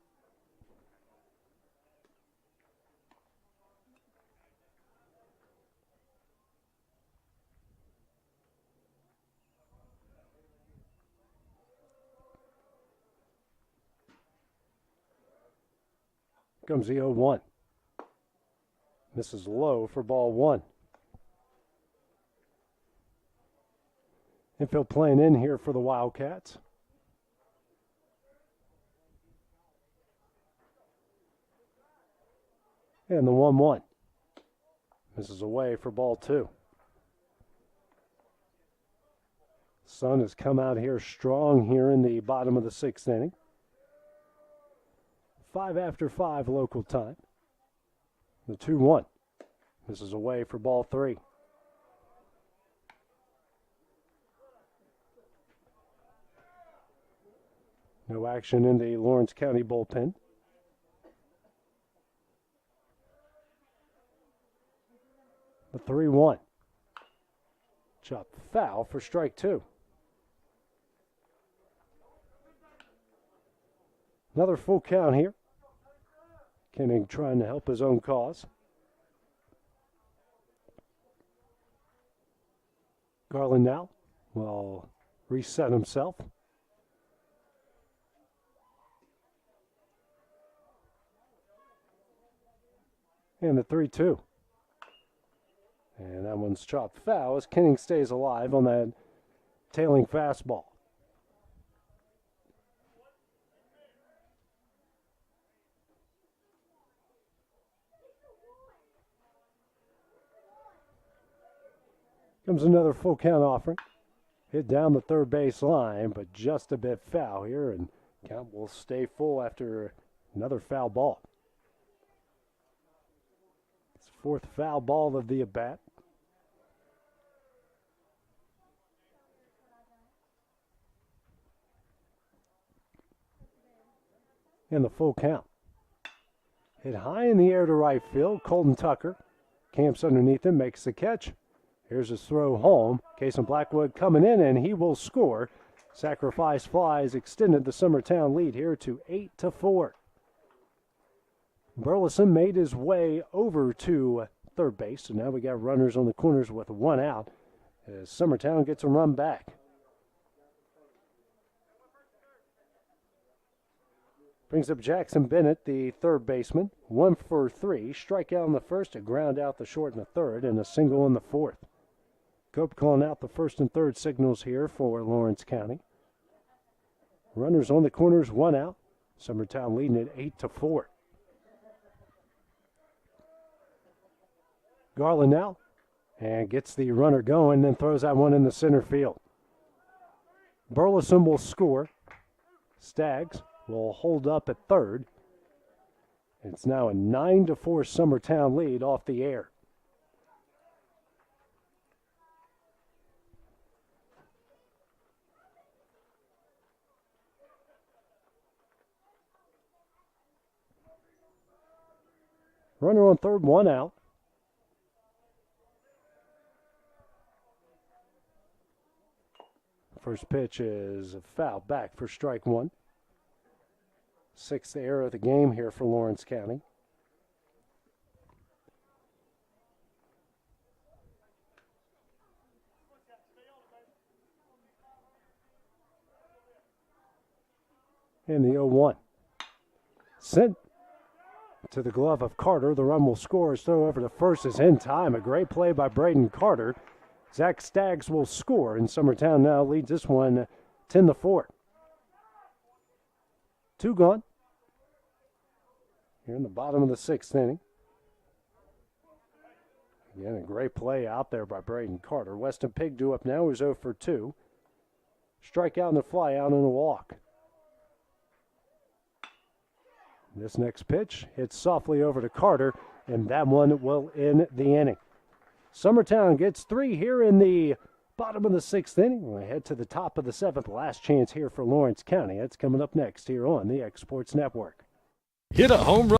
Speaker 15: Comes the 0-1. Misses low for ball 1. Infield playing in here for the Wildcats. And the 1-1. Misses away for ball 2. Sun has come out here strong here in the bottom of the 6th inning. 5 after 5 local time. The 2-1. Misses away for ball 3. No action in the Lawrence County bullpen. The 3-1. Chopped foul for strike 2. Another full count here. Kenning trying to help his own cause. Garland now will reset himself. And the 3-2. And that one's chopped foul as Kenning stays alive on that tailing fastball. Comes another full count offering. Hit down the third base line, but just a bit foul here, and count will stay full after another foul ball. It's fourth foul ball of the at-bat. And the full count. Hit high in the air to right field. Colton Tucker camps underneath him, makes the catch. Here's his throw home. Cason Blackwood coming in, and he will score. Sacrifice flies extended the Summertown lead here to 8-4. Burleson made his way over to third base, so now we got runners on the corners with one out as Summertown gets a run back. Brings up Jackson Bennett, the third baseman. 1 for 3. Strikeout in the first, a ground out the short in the third, and a single in the fourth. Cope calling out the first and third signals here for Lawrence County. Runners on the corners, one out. Summertown leading it 8-4. Garland now, and gets the runner going, then throws that one in the center field. Burleson will score. Staggs will hold up at third. It's now a 9-4 Summertown lead off the air. Runner on third, one out. First pitch is a foul back for strike one. Sixth error of the game here for Lawrence County. And the 0-1. Sent to the glove of Carter. The run will score. His throw over to first is in time. A great play by Braden Carter. Zach Staggs will score, and Summertown now leads this one 10-4. 2 gone. Here in the bottom of the sixth inning. Again, a great play out there by Braden Carter. Weston Pigdew up now is 0 for 2. Strikeout and a fly out and a walk. This next pitch hits softly over to Carter, and that one will end the inning. Summertown gets 3 here in the bottom of the sixth inning. We'll head to the top of the seventh. Last chance here for Lawrence County. That's coming up next here on the X Sports Network.
Speaker 18: Hit a home run.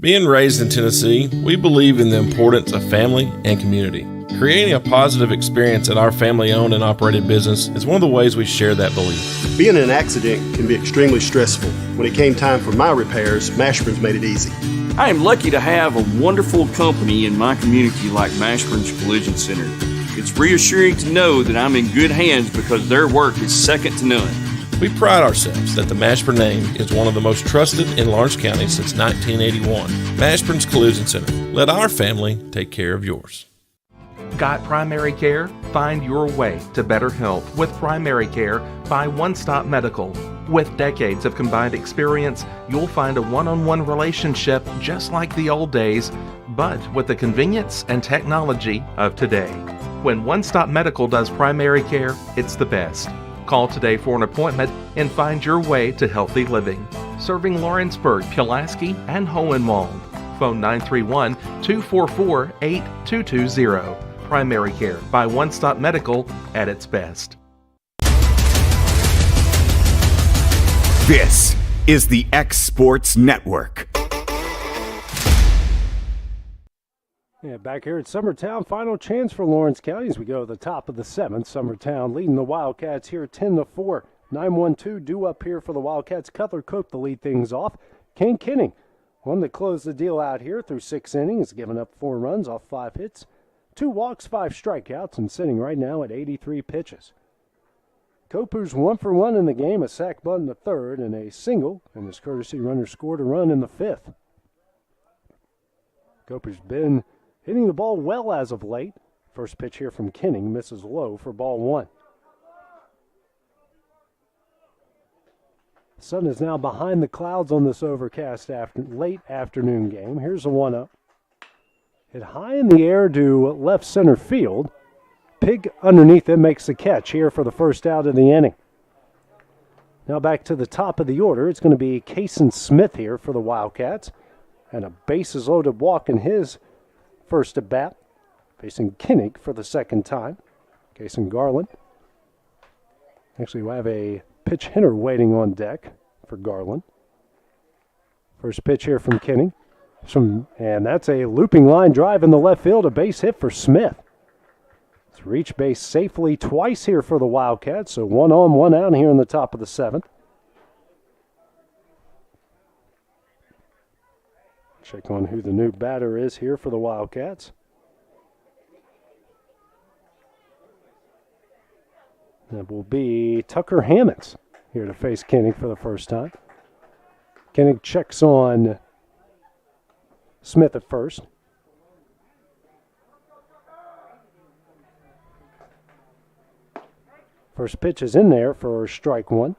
Speaker 2: Being raised in Tennessee, we believe in the importance of family and community. Creating a positive experience at our family-owned and operated business is one of the ways we share that belief.
Speaker 3: Being in an accident can be extremely stressful. When it came time for my repairs, Mashburn's made it easy.
Speaker 14: I am lucky to have a wonderful company in my community like Mashburn's Collision Center. It's reassuring to know that I'm in good hands because their work is second to none.
Speaker 2: We pride ourselves that the Mashburn name is one of the most trusted in Lawrence County since 1981. Mashburn's Collision Center. Let our family take care of yours.
Speaker 10: Got primary care? Find your way to better health with primary care by One Stop Medical. With decades of combined experience, you'll find a one-on-one relationship just like the old days, but with the convenience and technology of today. When One Stop Medical does primary care, it's the best. Call today for an appointment and find your way to healthy living. Serving Lawrenceburg, Pulaski, and Hohenwald. Phone 931-244-8220. Primary care by One Stop Medical at its best.
Speaker 1: This is the X Sports Network.
Speaker 15: Yeah, back here at Summertown, final chance for Lawrence County as we go to the top of the seventh. Summertown leading the Wildcats here 10-4. 9-1-2 due up here for the Wildcats. Cutler Cope to lead things off. Kane Kenning, one that closed the deal out here through 6 innings, giving up 4 runs off 5 hits. 2 walks, 5 strikeouts, and sitting right now at 83 pitches. Kopu's 1 for 1 in the game, a sac bunt in the third, and a single, and his courtesy runner scored a run in the fifth. Kopu's been hitting the ball well as of late. First pitch here from Kenning misses low for ball 1. The sun is now behind the clouds on this overcast late afternoon game. Here's a 1-0. Hit high in the air to left center field. Pig underneath it makes the catch here for the first out of the inning. Now back to the top of the order. It's going to be Kason Smith here for the Wildcats. And a bases loaded walk in his first at bat. Facing Kinnick for the second time. Kason Garland. Actually, we have a pitch hitter waiting on deck for Garland. First pitch here from Kinnick. And that's a looping line drive in the left field, a base hit for Smith. It's reached base safely twice here for the Wildcats, so 1 on, 1 out here in the top of the 7th. Check on who the new batter is here for the Wildcats. That will be Tucker Hammonds here to face Kinnick for the first time. Kinnick checks on Smith at first. First pitch is in there for strike 1.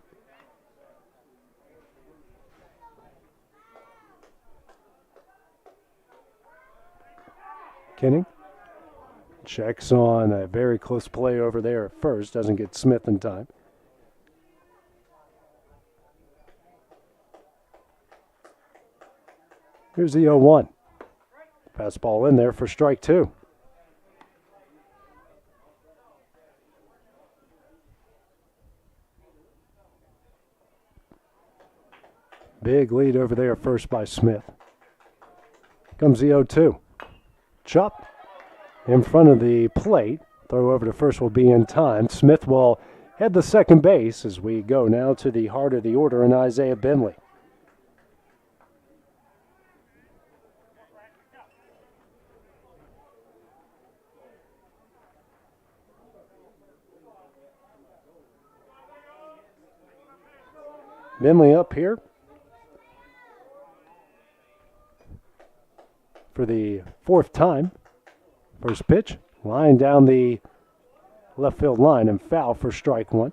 Speaker 15: Kinnick checks on a very close play over there at first. Doesn't get Smith in time. Here's the 0-1. Fastball in there for strike 2. Big lead over there first by Smith. Comes the 0-2. Chop in front of the plate. Throw over to first will be in time. Smith will head the second base as we go now to the heart of the order and Isaiah Bentley. Bentley up here for the 4th time. First pitch, line down the left field line and foul for strike 1.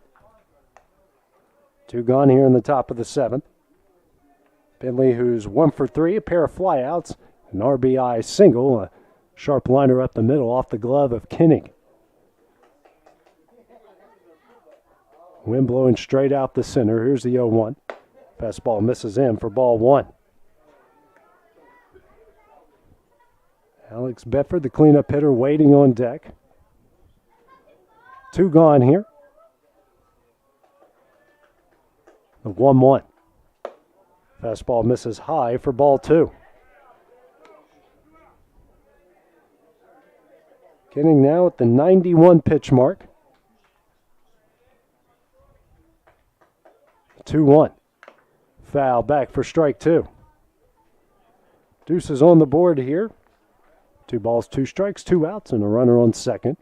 Speaker 15: 2 gone here in the top of the 7th. Bentley, who's 1 for 3, a pair of flyouts, an RBI single, a sharp liner up the middle off the glove of Kinnick. Wind blowing straight out the center. Here's the 0-1. Fastball misses in for ball 1. Alex Bedford, the cleanup hitter, waiting on deck. 2 gone here. The 1-1. Fastball misses high for ball 2. Getting now at the 91 pitch mark. 2-1. Foul back for strike 2. Deuce is on the board here. 2 balls, 2 strikes, 2 outs, and a runner on second.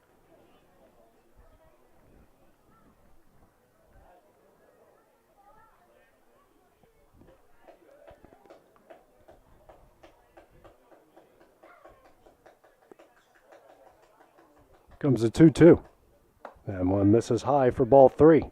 Speaker 15: Comes the 2-2. And one misses high for ball 3.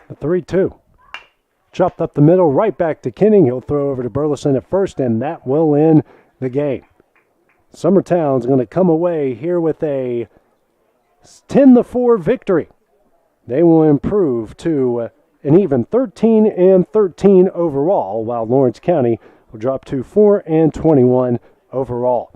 Speaker 15: The 3-2. Chopped up the middle, right back to Kinning. He'll throw over to Burleson at first, and that will end the game. Summertown's going to come away here with a 10-4 victory. They will improve to an even 13-13 overall, while Lawrence County will drop to 4-21 overall.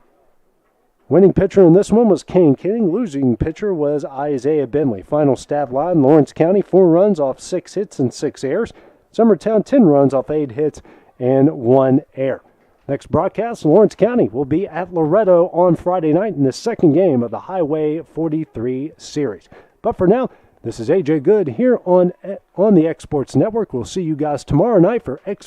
Speaker 15: Winning pitcher in this one was Kane Kinning. Losing pitcher was Isaiah Bentley. Final stat line, Lawrence County 4 runs off 6 hits and 6 errors. Summertown 10 runs off 8 hits and 1 error. Next broadcast, Lawrence County will be at Loretto on Friday night in the second game of the Highway 43 series. But for now, this is AJ Good here on the X Sports Network. We'll see you guys tomorrow night for X